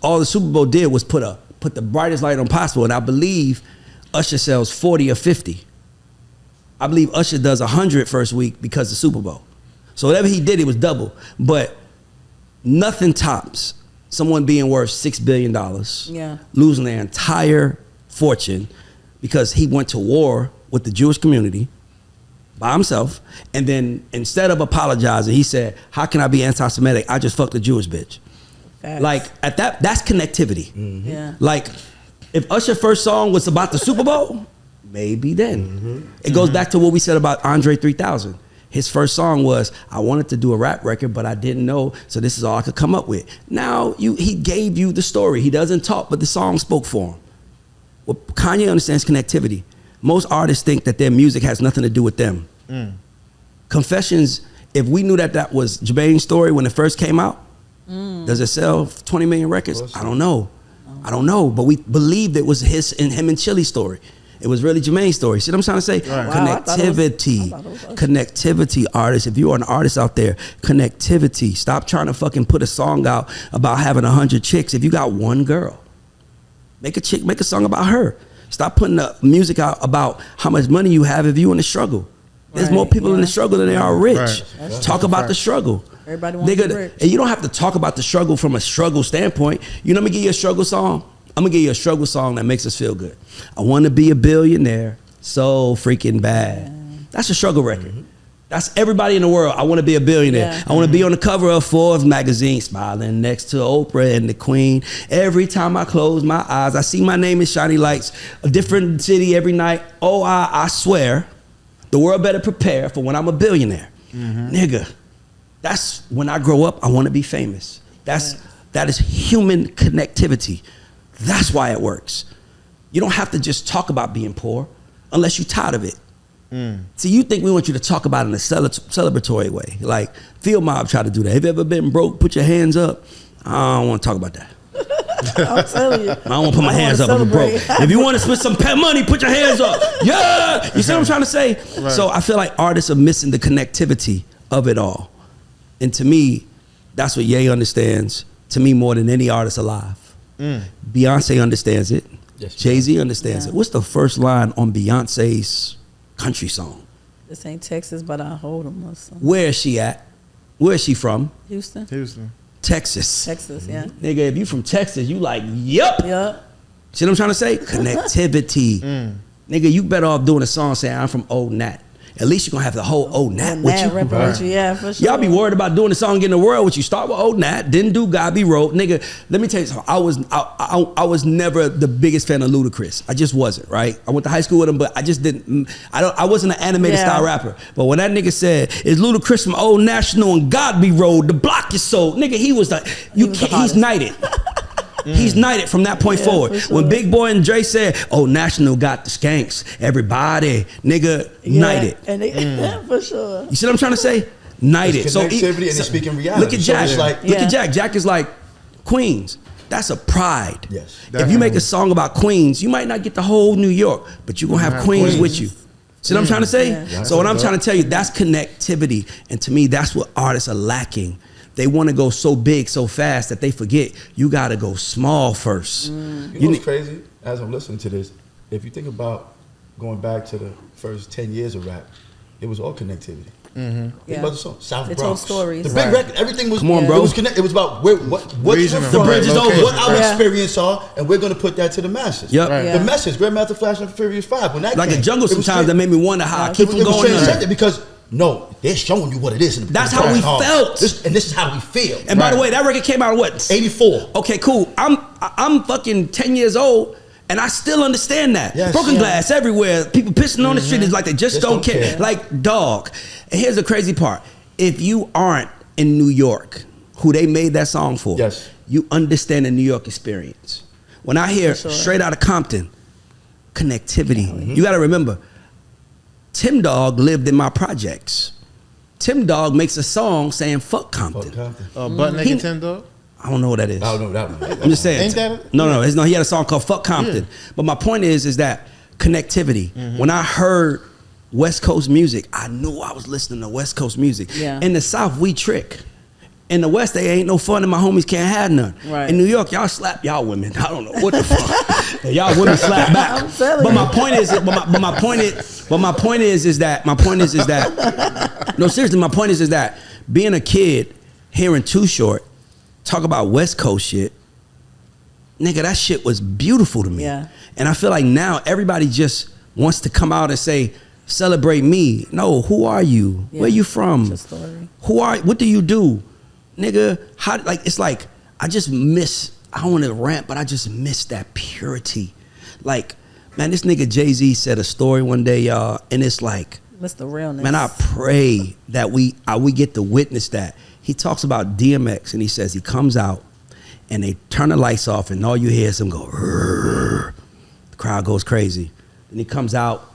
S1: all the Super Bowl did was put the brightest light on possible, and I believe Usher sells 40 or 50. I believe Usher does 100 first week because of Super Bowl. So whatever he did, it was double. But nothing tops someone being worth $6 billion, losing their entire fortune because he went to war with the Jewish community by himself, and then instead of apologizing, he said, how can I be anti-Semitic? I just fucked a Jewish bitch.
S2: Facts.
S1: Like at that's connectivity.
S2: Yeah.
S1: Like if Usher's first song was about the Super Bowl, maybe then. It goes back to what we said about Andre 3000. His first song was, I wanted to do a rap record, but I didn't know, so this is all I could come up with. Now, he gave you the story. He doesn't talk, but the song spoke for him. Well, Kanye understands connectivity. Most artists think that their music has nothing to do with them. Confessions, if we knew that was Jermaine's story when it first came out, does it sell 20 million records? I don't know. I don't know, but we believed it was him and Chili's story. It was really Jermaine's story. See what I'm trying to say? Right.
S2: Wow,
S1: connectivity. Connectivity, artists. If you are an artist out there, connectivity. Stop trying to fucking put a song out about having 100 chicks. If you got one girl, make a song about her. Stop putting the music out about how much money you have if you in the struggle. There's more people in the struggle than there are rich. Talk about the struggle.
S2: Everybody wants to be rich.
S1: And you don't have to talk about the struggle from a struggle standpoint. You know, let me give you a struggle song. I'm gonna give you a struggle song that makes us feel good. I want to be a billionaire so freaking bad. That's a struggle record. That's everybody in the world. I want to be a billionaire. I want to be on the cover of Forbes magazine, smiling next to Oprah and the Queen. Every time I close my eyes, I see my name in shiny lights. A different city every night. Oh, I swear, the world better prepare for when I'm a billionaire. Nigga, that's when I grow up, I want to be famous. That is human connectivity. That's why it works. You don't have to just talk about being poor unless you're tired of it. See, you think we want you to talk about it in a celebratory way. Like, Field Mob tried to do that. Have you ever been broke? Put your hands up. I don't want to talk about that.
S2: I'm telling you.
S1: I don't want to put my hands up if I'm broke. If you want to spend some money, put your hands up. Yeah! You see what I'm trying to say? Right. So I feel like artists are missing the connectivity of it all. And to me, that's what Ye understands, to me, more than any artist alive. Beyonce understands it. Yes, Jay-Z understands it. What's the first line on Beyonce's country song?
S2: This ain't Texas, but I hold them.
S1: Where is she at? Where is she from?
S2: Houston.
S1: Texas.
S2: Yeah.
S1: Nigga, if you from Texas, you like, yup. See what I'm trying to say? Connectivity. Nigga, you better off doing a song saying, I'm from Old Nat. At least you're going to have the whole Old Nat with you.
S2: Right. Yeah, for sure.
S1: Y'all be worried about doing a song getting the world with you. Start with Old Nat, then do God Be Wrote. Nigga, let me tell you something. I was never the biggest fan of Ludacris. I just wasn't, right? I went to high school with him, but I just didn't. I wasn't an animated style rapper. But when that nigga said, is Ludacris from Old National and God Be Wrote, the block is sold. Nigga, he was like, he's knighted. He's knighted from that point forward. Sure. When Big Boy and Dre said, "Oh, National got the skanks," everybody, nigga, knighted.
S2: And they, for sure.
S1: You see what I'm trying to say? Knighted.
S3: So connectivity and speaking reality.
S1: Look at Jack.
S3: So like,
S1: look at Jack. Jack is like Queens. That's a pride.
S3: Yes.
S1: If you make a song about Queens, you might not get the whole New York, but you're gonna have Queens with you. See what I'm trying to say? Yeah. So what I'm trying to tell you, that's connectivity, and to me, that's what artists are lacking. They want to go so big so fast that they forget you got to go small first.
S3: You know what's crazy? As I'm listening to this, if you think about going back to the first 10 years of rap, it was all connectivity. Think about the song, South Bronx.
S2: Told stories.
S3: The big record, everything was.
S1: Come on, bro.
S3: It was connected. It was about what
S1: the bridge is over.
S3: What our experience are, and we're going to put that to the masses.
S1: Yep.
S2: Right.
S3: The message, Grandmaster Flash and Furious 5. When that
S1: like
S3: came,
S1: a jungle, sometimes that made me wonder how I keep from going on.
S3: Because no, they're showing you what it is.
S1: That's how we felt.
S3: And this is how we feel.
S1: And by the way, that record came out in what?
S3: 84.
S1: Okay, cool. I'm fucking 10 years old, and I still understand that.
S3: Yes.
S1: Broken glass everywhere. People pissing on the street is like they just don't care. Like, dog. And here's the crazy part. If you aren't in New York, who they made that song for, you understand the New York experience. When I hear Straight Outta Compton, connectivity. You got to remember, Tim Dog lived in my projects. Tim Dog makes a song saying "fuck Compton."
S4: Butt naked Tim Dog.
S1: I don't know what that is.
S3: I don't know that one.
S1: I'm just saying.
S4: Ain't that?
S1: No. He had a song called "Fuck Compton." But my point is that connectivity. When I heard West Coast music, I knew I was listening to West Coast music. In the South, we trick. In the West, they ain't no fun and my homies can't have none.
S2: Right.
S1: In New York, y'all slap y'all women. I don't know what the fuck. Y'all women slap back. But my point is, no, seriously, my point is that being a kid, hearing Too Short talk about West Coast shit, nigga, that shit was beautiful to me.
S2: Yeah.
S1: And I feel like now everybody just wants to come out and say, celebrate me. No, who are you? Where you from?
S2: It's a story.
S1: What do you do? Nigga, how, like, it's like, I just miss. I don't want to rant, but I just miss that purity. Like, man, this nigga Jay-Z said a story one day, y'all, and it's like,
S2: what's the realness?
S1: man, I pray that we get to witness that. He talks about DMX, and he says he comes out, and they turn the lights off, and all you hear is him go, rrr. The crowd goes crazy. And he comes out,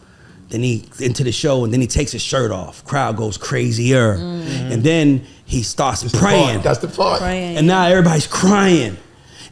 S1: then he into the show, and then he takes his shirt off. Crowd goes crazier. And then he starts praying.
S3: That's the part.
S2: Praying.
S1: And now everybody's crying.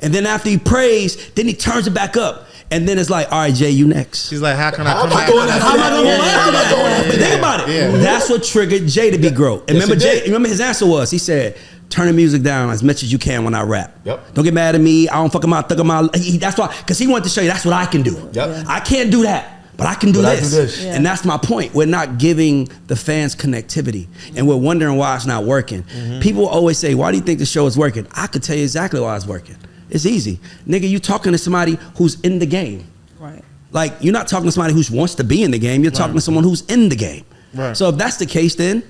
S1: And then after he prays, then he turns it back up. And then it's like, all right, Jay, you next.
S4: She's like, how can I come
S3: How
S4: back?
S3: am I going
S1: after that?
S3: after
S1: Think about it.
S4: Yeah.
S1: That's what triggered Jay to be Grow. And remember his answer was, he said, turn the music down as much as you can when I rap.
S3: Yep.
S1: Don't get mad at me. I don't fuck him out, thug him out. That's why, because he wanted to show you that's what I can do.
S3: Yep.
S1: I can't do that, but I can do
S3: But I
S1: this.
S3: do this.
S2: Yeah.
S1: And that's my point. We're not giving the fans connectivity. And we're wondering why it's not working. People always say, why do you think the show is working? I could tell you exactly why it's working. It's easy. Nigga, you talking to somebody who's in the game.
S2: Right.
S1: Like, you're not talking to somebody who wants to be in the game. You're talking to someone who's in the game.
S4: Right.
S1: So if that's the case, then,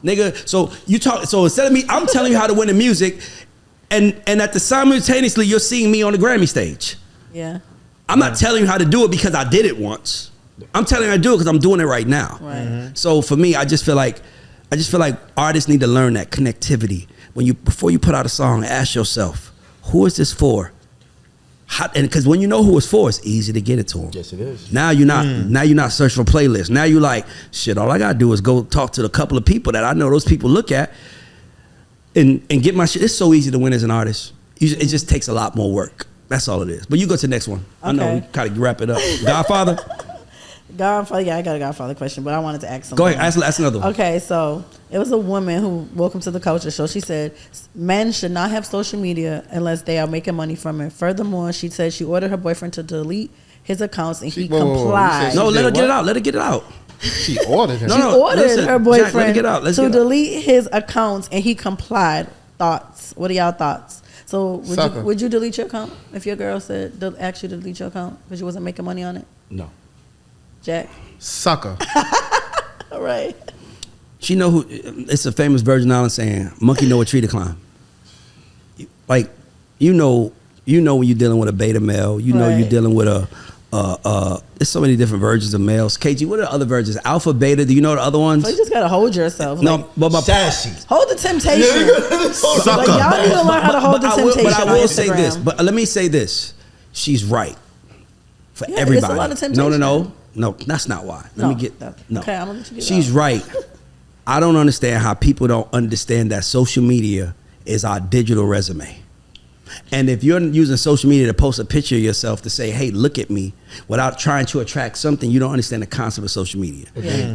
S1: nigga, so instead of me, I'm telling you how to win the music, and at the simultaneously, you're seeing me on the Grammy stage.
S2: Yeah.
S1: I'm not telling you how to do it because I did it once. I'm telling you how to do it because I'm doing it right now.
S2: Right.
S1: So for me, I just feel like artists need to learn that connectivity. Before you put out a song, ask yourself, who is this for? And because when you know who it's for, it's easy to get it to them.
S3: Yes, it is.
S1: Now you're not searching for playlists. Now you're like, shit, all I gotta do is go talk to a couple of people that I know those people look at and get my shit. It's so easy to win as an artist. It just takes a lot more work. That's all it is. But you go to the next one. I know we kind of wrap it up. Godfather?
S2: Godfather, yeah, I got a Godfather question, but I wanted to ask something.
S1: Go ahead, ask another one.
S2: Okay, so it was a woman who, welcome to the culture show, she said men should not have social media unless they are making money from it. Furthermore, she said she ordered her boyfriend to delete his accounts and he complied.
S1: No, let her get it out. Let her get it out.
S4: She ordered him.
S2: She ordered
S1: listen,
S2: her
S1: Jack,
S2: boyfriend
S1: let me get out.
S2: to delete his accounts and he complied. Thoughts? What are y'all thoughts? So would you delete your account if your girl said asked you to delete your account because you wasn't making money on it?
S3: No.
S2: Jack?
S4: Sucker.
S2: All right.
S1: She know who. It's a famous Virgin Island saying, "Monkey know a tree to climb." Like, you know when you're dealing with a beta male. You know you're dealing with there's so many different versions of males. KG, what are the other versions? Alpha, beta. Do you know the other ones?
S2: So you just gotta hold yourself.
S1: No,
S2: like,
S1: but
S3: Sassy.
S2: hold the temptation.
S4: Sucker.
S2: Like, y'all need to learn how to hold the temptation.
S1: But I will
S2: on
S1: say
S2: Instagram.
S1: this. But let me say this: she's right for
S2: Yeah,
S1: everybody.
S2: it's a lot of temptation.
S1: No, that's not why. Let me get no.
S2: Okay, I'm gonna let you get
S1: She's
S2: out.
S1: right. I don't understand how people don't understand that social media is our digital resume. And if you're using social media to post a picture of yourself to say, hey, look at me, without trying to attract something, you don't understand the concept of social media.
S2: Yeah.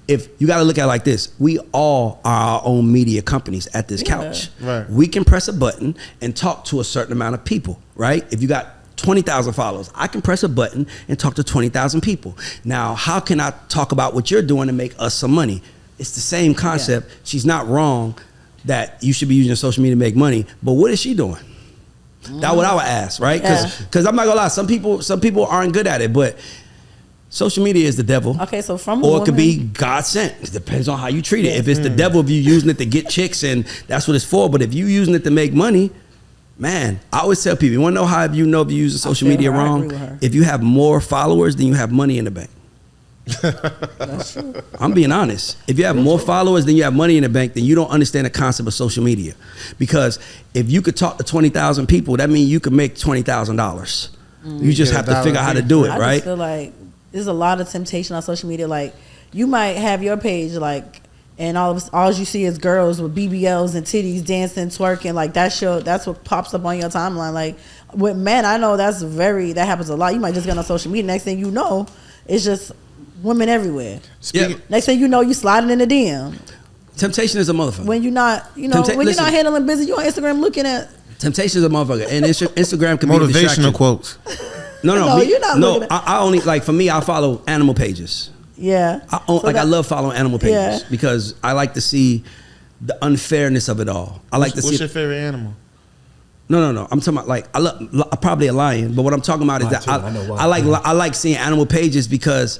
S1: If you got to look at it like this, we all are our own media companies at this couch.
S4: Right.
S1: We can press a button and talk to a certain amount of people, right? If you got 20,000 followers, I can press a button and talk to 20,000 people. Now, how can I talk about what you're doing to make us some money? It's the same concept. Yeah. She's not wrong that you should be using social media to make money, but what is she doing? That's what I would ask, right? Because I'm not gonna lie, some people aren't good at it, but social media is the devil.
S2: Okay, so from
S1: or it could be God sent. It depends on how you treat it. If it's the devil, if you're using it to get chicks, and that's what it's for. But if you're using it to make money, man, I always tell people, you want to know how if you're using social media wrong? If you have more followers than you have money in the bank.
S2: That's true.
S1: I'm being honest. If you have more followers than you have money in the bank, then you don't understand the concept of social media. Because if you could talk to 20,000 people, that means you could make $20,000. You just have to figure out how to do it,
S2: I
S1: right?
S2: just feel like there's a lot of temptation on social media. Like, you might have your page, like, and all you see is girls with BBLs and titties dancing, twerking. Like, that's what pops up on your timeline. Like, with men, I know that happens a lot. You might just get on social media. Next thing you know, it's just women everywhere. Next thing you know, you sliding in the DM.
S1: Temptation is a motherfucker.
S2: When you're not, you're not handling business, you on Instagram looking at.
S1: Temptation is a motherfucker, and Instagram can be
S4: motivational quotes.
S1: No,
S2: you're not.
S1: No, I only like for me. I follow animal pages.
S2: Yeah,
S1: I love following animal pages because I like to see the unfairness of it all. I like to see.
S4: What's your favorite animal?
S1: No. I'm talking about, like, I love probably a lion, but what I'm talking about is that I like seeing animal pages because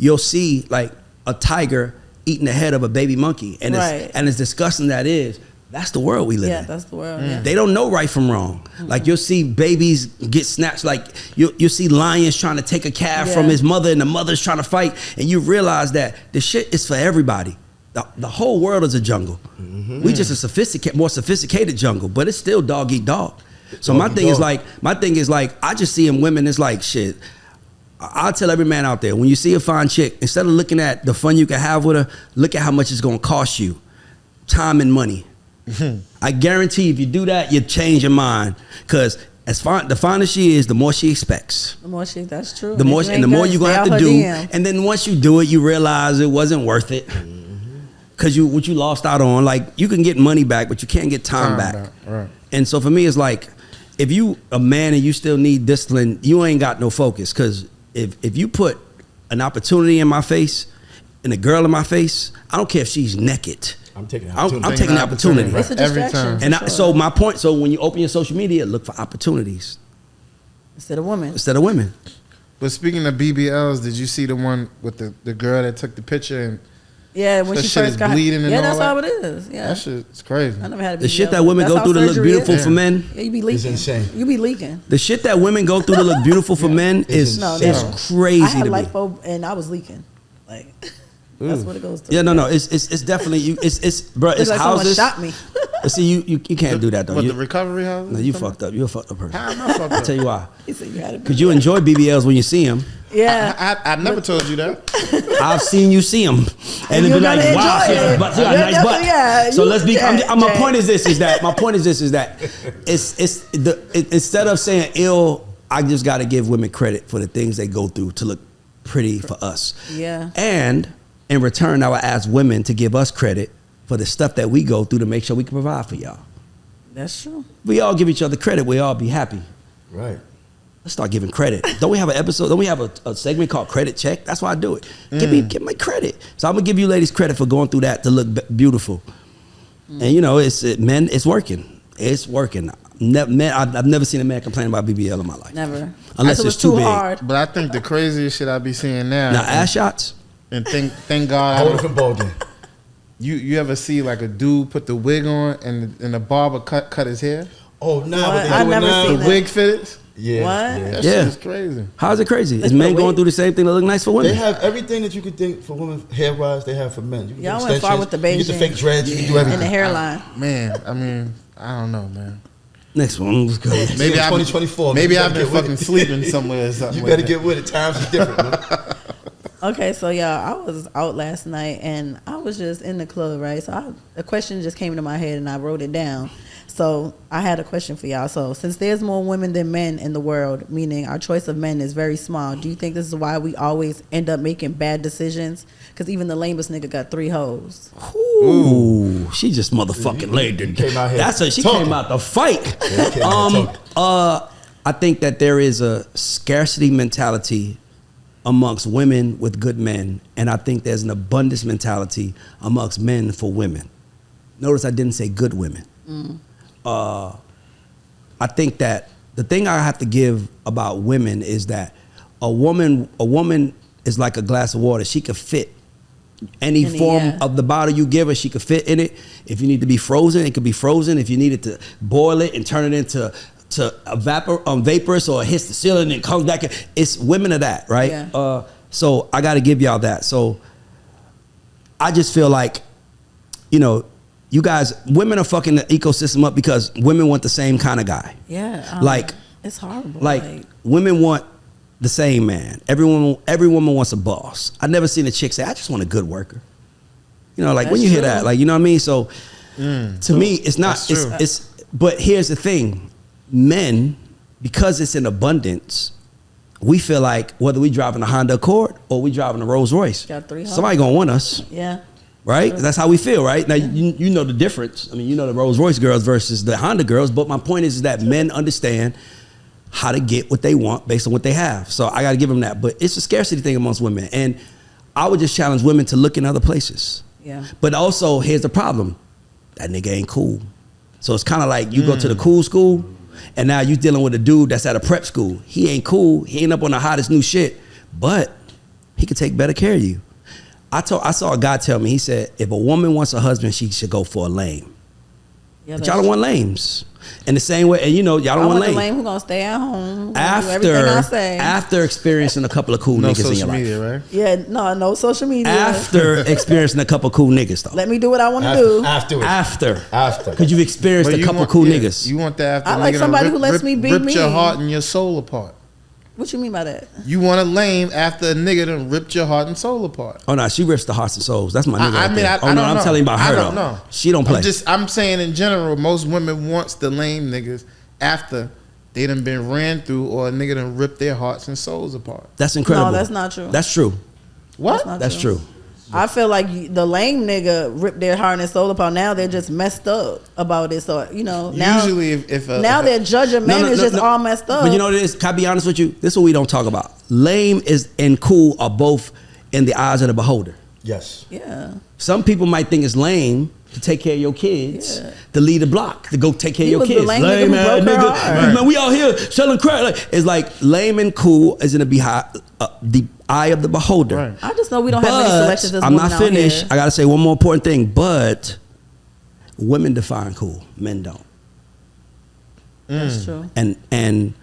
S1: you'll see like a tiger eating the head of a baby monkey, and as disgusting that is, That's the world we live in.
S2: Yeah, that's the world. Yeah.
S1: They don't know right from wrong. Like you'll see babies get snatched. Like you'll see lions trying to take a calf from his mother, and the mother's trying to fight. And you realize that the shit is for everybody. The whole world is a jungle. We just a more sophisticated jungle, but it's still dog eat dog. So my thing is like, I just see in women. It's like shit. I'll tell every man out there, when you see a fine chick, instead of looking at the fun you can have with her, look at how much it's gonna cost you, time and money. I guarantee if you do that, you change your mind. Cause the finer she is, the more she expects.
S2: That's true.
S1: The more you're gonna have to do, and then once you do it, you realize it wasn't worth it. Cause what you lost out on, like you can get money back, but you can't get time back.
S4: Right.
S1: And so for me, it's like, if you a man and you still need discipline, you ain't got no focus. Cause if you put an opportunity in my face and a girl in my face, I don't care if she's naked. I'm taking the opportunity.
S2: It's a distraction.
S1: And so my point, so when you open your social media, look for opportunities.
S2: Instead of women.
S4: But speaking of BBLs, did you see the one with the girl that took the picture and
S2: when
S4: that
S2: she
S4: shit
S2: first
S4: is
S2: got
S4: bleeding and all
S2: that's
S4: that?
S2: how it is. Yeah,
S4: that shit's crazy.
S2: I never had a BBL.
S1: The shit that women go through to look beautiful for men.
S2: Yeah, you be leaking.
S3: It's insane.
S2: You be leaking.
S1: The shit that women go through to look beautiful for men is crazy.
S2: I had
S1: to me.
S2: lipo and I was leaking. Like that's what it goes to.
S1: Yeah, no. It's definitely you. It's bro. It's
S2: like
S1: houses.
S2: someone shot me.
S1: See, you can't do that though.
S4: But the recovery house?
S1: No, you fucked up. You're a fucked up person.
S4: How am I fucked up?
S1: I'll tell you why.
S2: He said you had a
S1: Because you enjoy BBLs when you see them.
S2: Yeah,
S4: I never told you that.
S1: I've seen you see them, and it'd be like, wow, she got a nice butt.
S2: Yeah,
S1: so let's be. My point is this: is that instead of saying ill, I just got to give women credit for the things they go through to look pretty for us.
S2: Yeah,
S1: and in return, I would ask women to give us credit for the stuff that we go through to make sure we can provide for y'all.
S2: That's true.
S1: We all give each other credit. We all be happy.
S3: Right.
S1: Let's start giving credit. Don't we have an episode? Don't we have a segment called Credit Check? That's why I do it. Give me credit. So I'm gonna give you ladies credit for going through that to look beautiful. And you know, men, it's working. It's working. I've never seen a man complain about BBL in my life.
S2: Never.
S1: Unless it's too big.
S2: hard.
S4: But I think the craziest shit I be seeing now.
S1: Now ass shots.
S4: And thank God.
S3: Whole different ballgame.
S4: You ever see like a dude put the wig on and the barber cut his hair?
S3: Oh no!
S2: I've never seen
S4: the
S2: that.
S4: wig fitteds.
S3: Yeah.
S2: What?
S4: That
S1: Yeah.
S4: shit is crazy.
S1: How is it crazy? Is men going through the same thing that look nice for women?
S3: They have everything that you could think for women hair wise. They have for men. You can
S2: Y'all
S3: do
S2: went far
S3: extensions,
S2: with the
S3: you
S2: beige
S3: get the fake dreads. You can do
S2: and
S3: everything.
S2: the hairline.
S4: Man, I mean, I don't know, man.
S1: Next one was good.
S4: Maybe
S3: See,
S4: I've
S3: 2024.
S4: Maybe
S3: man,
S4: I've been fucking sleeping somewhere or something.
S3: You better
S4: like
S3: get with it. Times is different, man.
S2: Okay, so y'all, I was out last night and I was just in the club, right? So a question just came into my head and I wrote it down. So I had a question for y'all. So since there's more women than men in the world, meaning our choice of men is very small, do you think this is why we always end up making bad decisions? Because even the lamest nigga got 3 hoes.
S1: Ooh, she just motherfucking laid it.
S3: Came out here
S1: That's her. She
S3: talking.
S1: came out to fight.
S3: Yeah, came out talking.
S1: I think that there is a scarcity mentality amongst women with good men, and I think there's an abundance mentality amongst men for women. Notice I didn't say good women. I think that the thing I have to give about women is that a woman is like a glass of water. She could fit any form of the bottle you give her. She could fit in it. If you need to be frozen, it could be frozen. If you needed to boil it and turn it into a vaporous or it hits the ceiling and comes back, it's women of that, right?
S2: Yeah.
S1: So I got to give y'all that. So I just feel like, you know, you guys, women are fucking the ecosystem up because women want the same kind of guy.
S2: Yeah.
S1: Like,
S2: it's horrible.
S1: Like women want the same man. Every woman wants a boss. I've never seen a chick say, I just want a good worker. You know, like when you hear that, like, you know what I mean? So to me, it's not, it's, but here's the thing. Men, because it's in abundance, we feel like whether we driving a Honda Accord or we driving a Rolls Royce, somebody gonna want us.
S2: Yeah.
S1: Right? That's how we feel, right? Now, you know the difference. I mean, you know the Rolls Royce girls versus the Honda girls, but my point is that men understand how to get what they want based on what they have. So I got to give them that. But it's a scarcity thing amongst women. And I would just challenge women to look in other places.
S2: Yeah.
S1: But also, here's the problem. That nigga ain't cool. So it's kind of like you go to the cool school, and now you dealing with a dude that's at a prep school. He ain't cool. He ain't up on the hottest new shit, but he can take better care of you. I saw a guy tell me, he said, if a woman wants a husband, she should go for a lame.
S2: Yeah,
S1: but y'all don't want lames. In the same way, and you know, y'all don't want
S2: the
S1: lame.
S2: lame who gonna stay at home. Do everything I say.
S1: After experiencing a couple of cool
S4: No
S1: niggas in your
S4: social
S1: life.
S4: media, right?
S2: Yeah, no social media.
S1: After experiencing a couple cool niggas, though.
S2: Let me do what I want to do.
S3: After.
S1: Because you've experienced a couple cool niggas.
S4: You want that after
S2: I like
S4: nigga
S2: somebody who lets me be
S4: ripped
S2: me.
S4: your heart and your soul apart.
S2: What you mean by that?
S4: You want a lame after a nigga done ripped your heart and soul apart.
S1: Oh no, she rips the hearts and souls. That's my nigga.
S4: I
S1: right
S4: mean,
S1: there.
S4: I don't know.
S1: I'm telling you about her.
S4: I don't
S1: though.
S4: know.
S1: She don't play.
S4: I'm saying in general, most women wants the lame niggas after they done been ran through or a nigga done ripped their hearts and souls apart.
S1: That's incredible.
S2: No, that's not true.
S1: That's true.
S4: What?
S1: That's true.
S2: I feel like the lame nigga ripped their heart and soul apart. Now they're just messed up about it. So now
S4: Usually, if
S2: they're judging men is just all messed up.
S1: But you know what it is? Can I be honest with you? This is what we don't talk about. Lame is and cool are both in the eyes of the beholder.
S3: Yes.
S2: Yeah.
S1: Some people might think it's lame to take care of your kids, to lead the block, to go take care of your
S2: was the
S1: kids.
S2: lame nigga who broke her heart.
S1: Man, we out here selling crack. Like, it's like lame and cool is in the eye of the beholder.
S4: Right.
S2: I just know we don't have many selections as
S1: I'm
S2: women
S1: not finished.
S2: out
S1: I gotta say one more important thing. But women define cool, men don't.
S2: here. That's true.
S1: And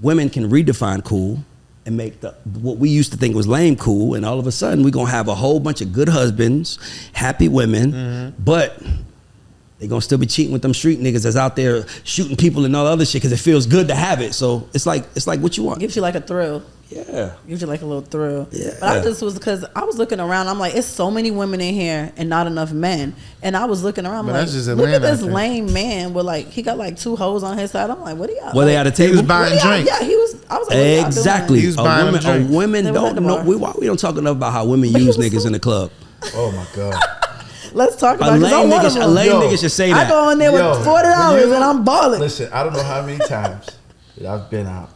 S1: women can redefine cool and make what we used to think was lame cool, and all of a sudden we're gonna have a whole bunch of good husbands, happy women, but they're gonna still be cheating with them street niggas that's out there shooting people and all the other shit because it feels good to have it. So it's like what you want.
S2: Gives you like a thrill.
S1: Yeah.
S2: Gives you like a little thrill.
S1: Yeah.
S2: But I just was because I was looking around. I'm like, it's so many women in here and not enough men. And I was looking around. I'm
S4: But
S2: like,
S4: that's just
S2: look at
S4: Atlanta, I
S2: this
S4: think.
S2: lame man with like he got like 2 hoes on his side. I'm like, what are y'all?
S1: Were they
S2: like,
S1: at a table?
S4: He was buying drinks.
S2: Yeah, he was. I was like, what are y'all
S1: Exactly.
S4: He was
S1: A
S4: buying
S1: women,
S4: them drinks.
S1: women
S2: They was at
S1: don't
S2: the
S1: know.
S2: bar.
S1: We don't talk enough about how women
S2: But he
S1: use
S2: was
S1: niggas
S2: so-
S1: in the club.
S3: Oh my God.
S2: doing? Let's talk
S1: A
S2: about it. 'Cause I'm
S1: lame
S2: one of
S1: nigga, a
S2: them.
S1: lame
S3: Yo,
S1: nigga should say
S2: I
S1: that.
S2: go in there with
S3: Yo,
S2: $40
S3: when you-
S2: and I'm balling.
S3: Listen, I don't know how many times that I've been out.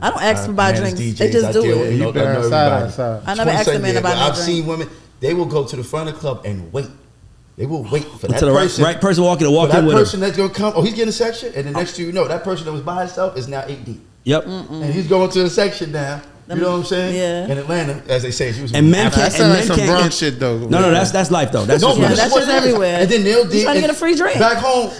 S2: I don't ask them about
S3: Man's
S2: drinks.
S3: DJs,
S2: They just
S3: I
S2: do
S3: deal with,
S2: it.
S3: you know,
S4: You've been
S3: I know
S4: outside.
S3: everybody.
S2: I never asked a man about no
S3: I've
S2: drink.
S3: seen women, they will go to the front of the club and wait. They will wait for that
S1: Until the
S3: person.
S1: right person walking to
S3: for
S1: walk
S3: that
S1: in with
S3: person
S1: her.
S3: that's gonna come. Oh, he's getting a section, and the next thing you know, that person that was by himself is now 8 deep,
S1: Yep.
S3: and he's going to the section now. You know what I'm saying?
S2: Yeah.
S3: In Atlanta, as they say, she was.
S1: And men
S4: That
S1: can't.
S4: sounds
S1: And
S4: like
S1: men
S4: some
S1: can't
S4: Bronx
S1: get-
S4: shit though.
S1: No, that's life though. That's
S3: No,
S1: just
S3: but
S1: life.
S3: this
S2: that's
S3: is what
S2: just
S3: it is.
S2: everywhere.
S3: And then they'll
S2: You trying to get a free drink.
S3: back home.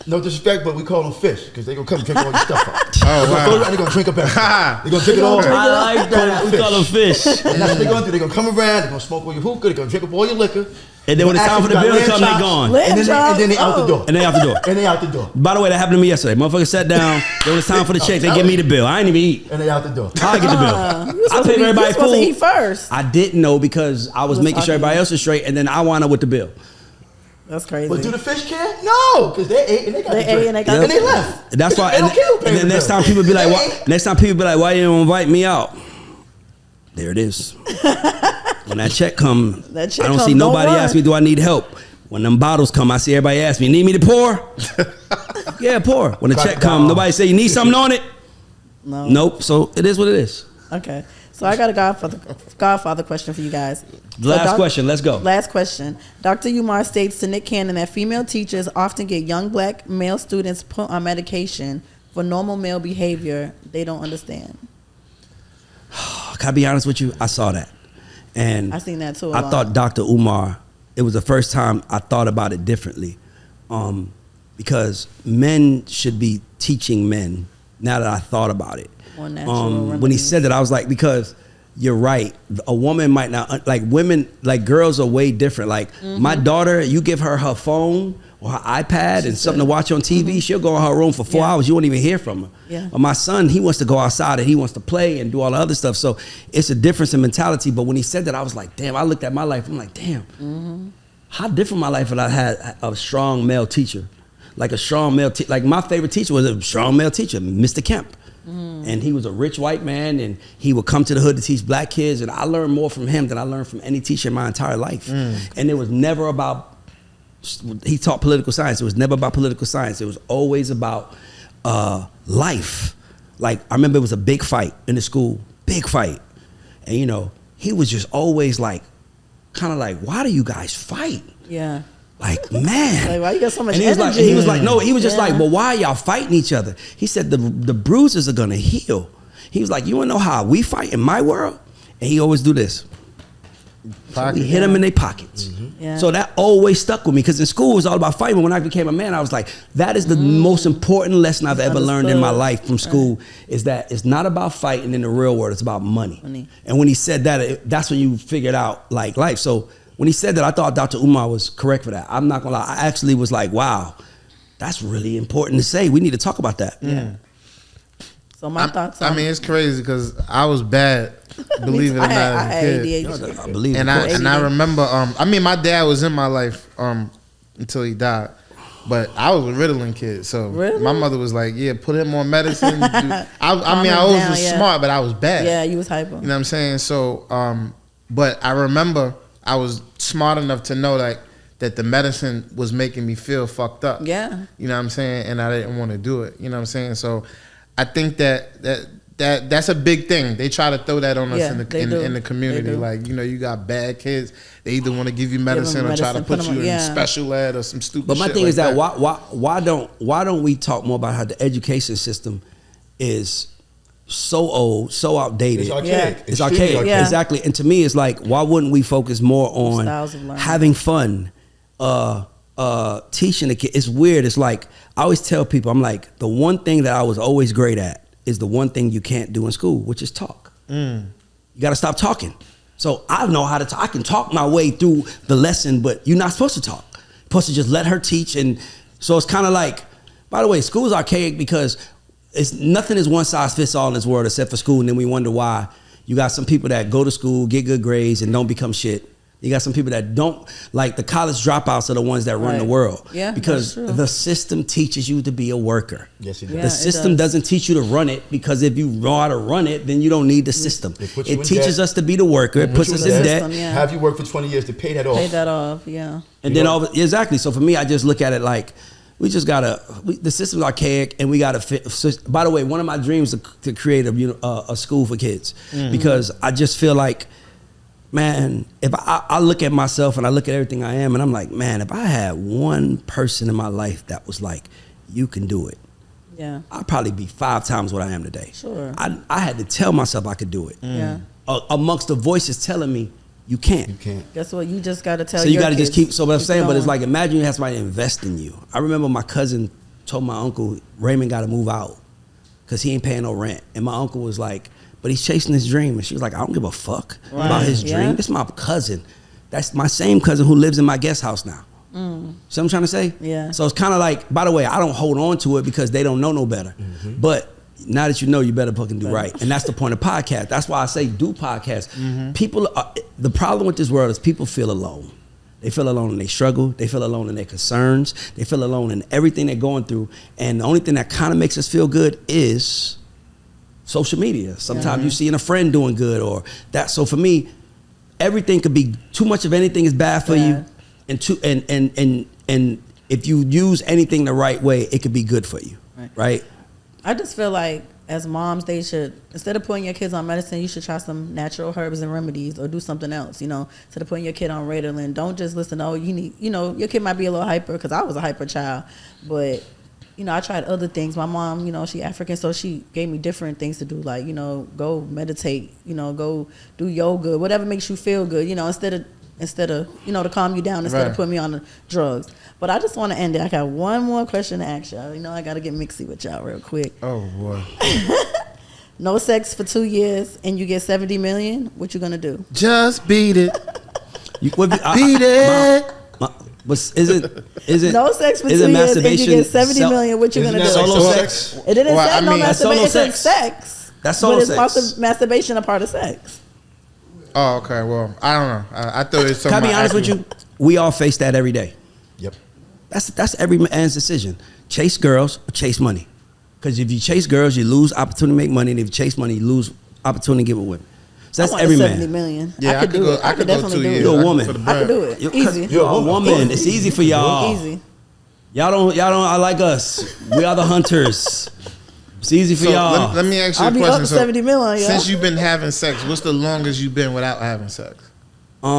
S3: No disrespect, but we call them fish because they gonna come drink all your stuff up.
S4: Oh, wow.
S3: They gonna drink up everything. They gonna drink it all.
S1: I like that. We call them fish.
S3: And that's what they're gonna do. They're gonna come around, they're gonna smoke all your hookah, they're gonna drink up all your liquor.
S1: And then when it's time for the bill to come, they gone.
S3: And then they out the door.
S1: And they out the door.
S3: And they out the door.
S1: By the way, that happened to me yesterday. Motherfucker sat down. Then when it's time for the check, they give me the bill. I ain't even eat.
S3: And they out the door.
S1: I get the bill.
S2: You were
S1: I
S2: supposed
S1: paid
S2: to
S1: everybody
S2: eat
S1: food.
S2: first.
S1: I didn't know because I was making sure everybody else was straight, and then I wound up with the bill.
S2: That's crazy.
S3: But do the fish care? No, because they ate and they got
S2: They
S3: the drink.
S2: ate and they got
S3: and
S2: the
S3: they
S2: drink.
S3: left.
S1: That's why.
S3: They don't care who paid
S1: And then
S3: the
S1: next
S3: bill.
S1: time people be like,
S3: They
S1: "Why?"
S3: ate.
S1: Next time people be like, "Why you don't invite me out?" There it is. When that check come,
S2: That check
S1: I don't
S2: come,
S1: see
S2: don't
S1: nobody
S2: run.
S1: ask me, "Do I need help?" When them bottles come, I see everybody ask me, "Need me to pour?" Yeah, pour. When the check come, nobody say, "You need something on it?"
S2: No.
S1: Nope. So it is what it is.
S2: Okay. So I got a Godfather question for you guys.
S1: Last question. Let's go.
S2: Last question. Dr. Umar states to Nick Cannon that female teachers often get young black male students put on medication for normal male behavior they don't understand.
S1: Can I be honest with you? I saw that. And
S2: I seen that too.
S1: I thought Dr. Umar, it was the first time I thought about it differently. Because men should be teaching men now that I thought about it.
S2: More natural
S1: When he
S2: remedies.
S1: said that, I was like, because you're right. A woman might not, like women, like girls are way different. Like my daughter, you give her her phone or her iPad and something to watch on TV, she'll go in her room for 4 hours. You won't even hear from her.
S2: Yeah.
S1: But my son, he wants to go outside and he wants to play and do all the other stuff. So it's a difference in mentality. But when he said that, I was like, damn, I looked at my life. I'm like, damn, how different my life if I had a strong male teacher. Like a strong male like my favorite teacher was a strong male teacher, Mr. Kemp. And he was a rich white man, and he would come to the hood to teach black kids, and I learned more from him than I learned from any teacher in my entire life. And it was never about, he taught political science. It was never about political science. It was always about life. Like, I remember it was a big fight in the school, big fight. And, you know, he was just always like, kind of like, why do you guys fight?
S2: Yeah.
S1: Like, man.
S2: Like, why you got so much
S1: And he was
S2: energy?
S1: he was just
S2: Yeah.
S1: like, well, why are y'all fighting each other? He said, the bruises are gonna heal. He was like, you wanna know how we fight in my world? And he always do this. We hit them in their pockets.
S2: Yeah.
S1: So that always stuck with me because in school it was all about fighting. When I became a man, I was like, that is the most important lesson I've ever learned in my life from school is that it's not about fighting in the real world, it's about money. And when he said that, that's when you figured out like life. So when he said that, I thought Dr. Umar was correct for that. I'm not gonna lie, I actually was like, wow, that's really important to say. We need to talk about that.
S2: Yeah. So my thoughts
S4: I mean, it's crazy because I was bad. Believe it or not, as a kid.
S1: I believe
S4: and I remember. I mean, my dad was in my life until he died, but I was a Ritalin kid. So my mother was like, "Yeah, put him on medicine." I mean, I always was smart, but I was bad.
S2: Yeah, you was hyper.
S4: You know what I'm saying? So, but I remember I was smart enough to know that the medicine was making me feel fucked up.
S2: Yeah.
S4: You know what I'm saying? And I didn't want to do it. You know what I'm saying? So, I think that's a big thing. They try to throw that on us in the community. Like, you know, you got bad kids. They either want to give you medicine or try to put you in special ed or some stupid shit.
S1: But my thing is that why don't we talk more about how the education system is so old, so outdated.
S3: It's archaic.
S1: It's archaic.
S2: Yeah.
S1: Exactly. And to me, it's like, why wouldn't we focus more on having fun, teaching the kids? It's weird. It's like, I always tell people, I'm like, the one thing that I was always great at is the one thing you can't do in school, which is talk. You got to stop talking. So I know how to talk. I can talk my way through the lesson, but you're not supposed to talk. You're supposed to just let her teach. And so it's kind of like, by the way, school's archaic because nothing is one size fits all in this world except for school. And then we wonder why you got some people that go to school, get good grades, and don't become shit. You got some people that don't, like the college dropouts are the ones that run the world.
S2: Yeah,
S1: because the system teaches you to be a worker.
S3: Yes, it does.
S2: Yeah,
S1: The system doesn't teach you to run it, because if you know how to run it, then you don't need the system. It teaches us to be the worker. It puts us in debt.
S3: Have you work for 20 years to pay that off.
S2: Pay that off, yeah.
S1: And then exactly. So for me, I just look at it like, we just gotta. The system's archaic, and we gotta fit. So, by the way, one of my dreams is to create a school for kids, because I just feel like, man, if I look at myself and I look at everything I am, and I'm like, man, if I had one person in my life that was like, you can do it,
S2: yeah,
S1: I'd probably be 5 times what I am today.
S2: Sure.
S1: I had to tell myself I could do it.
S2: Yeah.
S1: Amongst the voices telling me, you can't.
S3: You can't.
S2: Guess what? You just got to tell.
S1: So you got to just keep. So what I'm
S2: keep
S1: saying, but it's
S2: going.
S1: like, imagine you have somebody invest in you. I remember my cousin told my uncle, Raymond got to move out because he ain't paying no rent, and my uncle was like, but he's chasing his dream, and she was like, I don't give a fuck about his dream. This is my cousin. That's my same cousin who lives in my guest house now. See what I'm trying to say?
S2: Yeah.
S1: So it's kind of like, by the way, I don't hold on to it because they don't know no better. But now that you know, you better fucking do right. And that's the point of podcast. That's why I say do podcasts. People, the problem with this world is people feel alone. They feel alone in their struggle. They feel alone in their concerns. They feel alone in everything they're going through. And the only thing that kind of makes us feel good is social media. Sometimes you seeing a friend doing good or that. So for me, everything could be, too much of anything is bad for you. And if you use anything the right way, it could be good for you. Right?
S2: I just feel like as moms, they should, instead of putting your kids on medicine, you should try some natural herbs and remedies or do something else, instead of putting your kid on Ritalin. Don't just listen, you need, your kid might be a little hyper, because I was a hyper child, but I tried other things. My mom, she African, so she gave me different things to do, like, go meditate, go do yoga, whatever makes you feel good, instead of to calm you down, instead of putting me on the drugs. But I just want to end it. I got one more question to ask y'all. I got to get mixy with y'all real quick.
S4: Oh boy.
S2: No sex for 2 years and you get 70 million. What you gonna do?
S4: Just beat it.
S1: Beat
S4: it.
S1: But is it
S2: no sex for 2 years and you get 70 million? What you gonna do?
S3: Solo sex?
S2: It didn't say no masturbation.
S1: Solo
S2: It's sex.
S1: That's solo sex.
S2: But is masturbation a part of sex?
S4: Oh, okay. Well, I don't know. I thought it was something.
S1: Can I be honest with you? We all face that every day.
S3: Yep.
S1: That's every man's decision. Chase girls or chase money. Because if you chase girls, you lose opportunity to make money, and if you chase money, you lose opportunity to get with women. So that's every man.
S2: 70 million.
S4: Yeah, I could do it. I could go 2 years.
S1: You're a woman.
S2: I could do it. Easy.
S1: You're a woman. It's easy for y'all.
S2: Easy.
S1: Y'all don't I like us. We are the hunters. It's easy for y'all.
S4: Let me ask you
S2: I'll
S4: a
S2: be
S4: question.
S2: up 70 million, y'all.
S4: Since you've been having sex, what's the longest you've been without having sex?
S1: I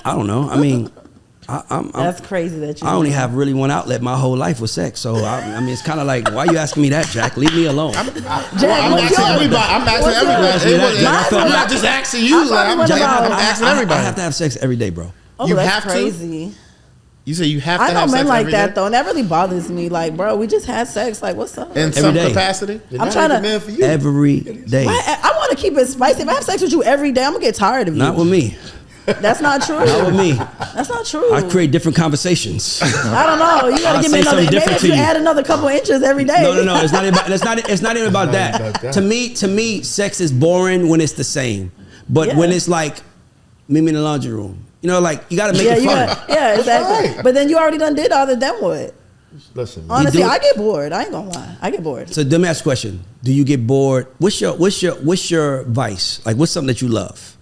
S1: don't know. I mean,
S2: That's crazy that you.
S1: I only have really one outlet my whole life was sex. So I mean, it's kind of like, why are you asking me that, Jack? Leave me alone.
S4: I'm asking everybody. I'm not just asking you. I'm asking everybody.
S1: I have to have sex every day, bro.
S2: Oh,
S4: you
S2: that's
S4: have
S2: crazy.
S4: To? You say you have to
S2: have sex. I know men like that
S4: day?
S2: though, and that really bothers me. Like, bro, we just had sex. Like, what's up?
S4: In some capacity?
S2: I'm trying to.
S3: Man for you.
S1: Every day.
S2: I want to keep it spicy. If I have sex with you every day, I'm gonna get tired of you.
S1: Not with me.
S2: That's not true.
S1: Not with me.
S2: That's not true.
S1: I create different conversations.
S2: I don't know. You gotta give me another. Maybe if you add another couple inches every day.
S1: No. It's not about. It's not even about that. To me, sex is boring when it's the same. But when it's like, meet me in the laundry room. You know, like you gotta make it fun.
S2: Yeah, exactly.
S3: Right.
S2: But then you already done did all that. Then what?
S3: Listen,
S2: honestly, I get bored. I ain't gonna lie. I get bored.
S1: So let me ask a question. Do you get bored? What's your vice? Like, what's something that you love?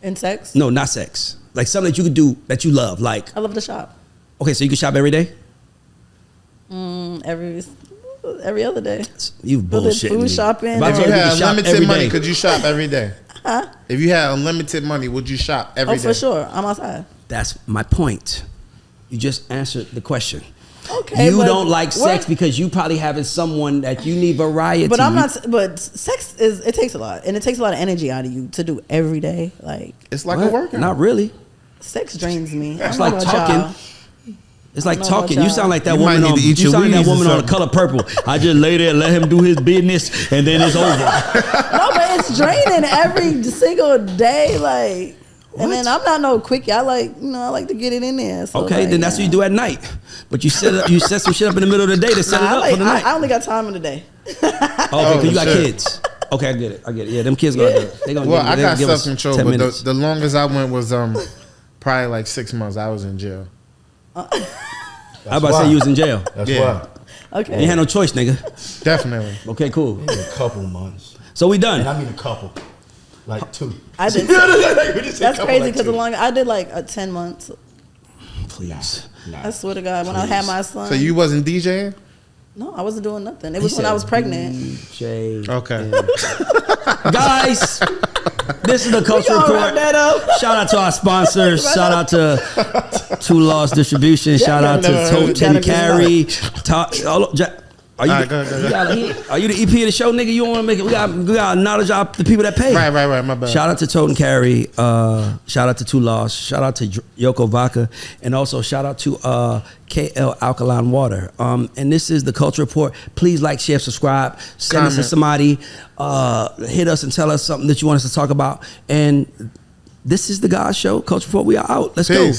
S2: In sex?
S1: No, not sex. Like something that you could do that you love. Like,
S2: I love to shop.
S1: Okay, so you can shop every day?
S2: Every other day.
S1: You bullshitting
S2: food
S1: me.
S2: shopping.
S4: If you had unlimited money, could you shop every day? Huh? If you had unlimited money, would you shop every day?
S2: Oh, for sure. I'm outside.
S1: That's my point. You just answered the question.
S2: Okay,
S1: you don't like sex because you probably having someone that you need variety.
S2: But I'm not. But sex it takes a lot, and it takes a lot of energy out of you to do every day. Like
S4: it's like a workout.
S1: Not really.
S2: Sex drains me.
S1: It's like talking. It's like talking. You sound like that woman on. You sound like that woman on The Color Purple. I just lay there, let him do his business, and then it's over.
S2: No, but it's draining every single day. Like. What? And then I'm not no quickie. I like to get it in there. So
S1: okay, then that's what you do at night. But you set some shit up in the middle of the day to set it up for the night.
S2: I only got time in the day.
S1: Okay, because you got kids. Okay, I get it. Yeah, them kids gonna do it. They gonna
S4: I got self-control, but the longest I went was probably like 6 months. I was in jail.
S1: I about to say you was in jail.
S3: That's why.
S2: Okay.
S1: You had no choice, nigga.
S4: Definitely.
S1: Okay, cool.
S3: Maybe a couple months.
S1: So we done.
S3: And I mean a couple. Like 2.
S2: I did. That's crazy because I did like 10 months.
S1: Please.
S3: Nah.
S2: I swear to God, when I had my son.
S4: So you wasn't DJing?
S2: No, I wasn't doing nothing. It was when I was pregnant.
S1: DJ.
S4: Okay.
S1: Guys, this is the Culture Report. Shout out to our sponsors. Shout out to Two Lost Distribution. Shout out to Tote and Carry. Are you the EP of the show, nigga? You don't want to make it? We got knowledge of the people that pay.
S4: Right. My bad.
S1: Shout out to Tote and Carry. Shout out to Two Lost. Shout out to Yoko Vodka, and also shout out to KL Alkaline Water. And this is the Culture Report. Please like, share, subscribe. Send us to somebody. Hit us and tell us something that you want us to talk about. And this is the God Show. Culture Report. We are out. Let's go.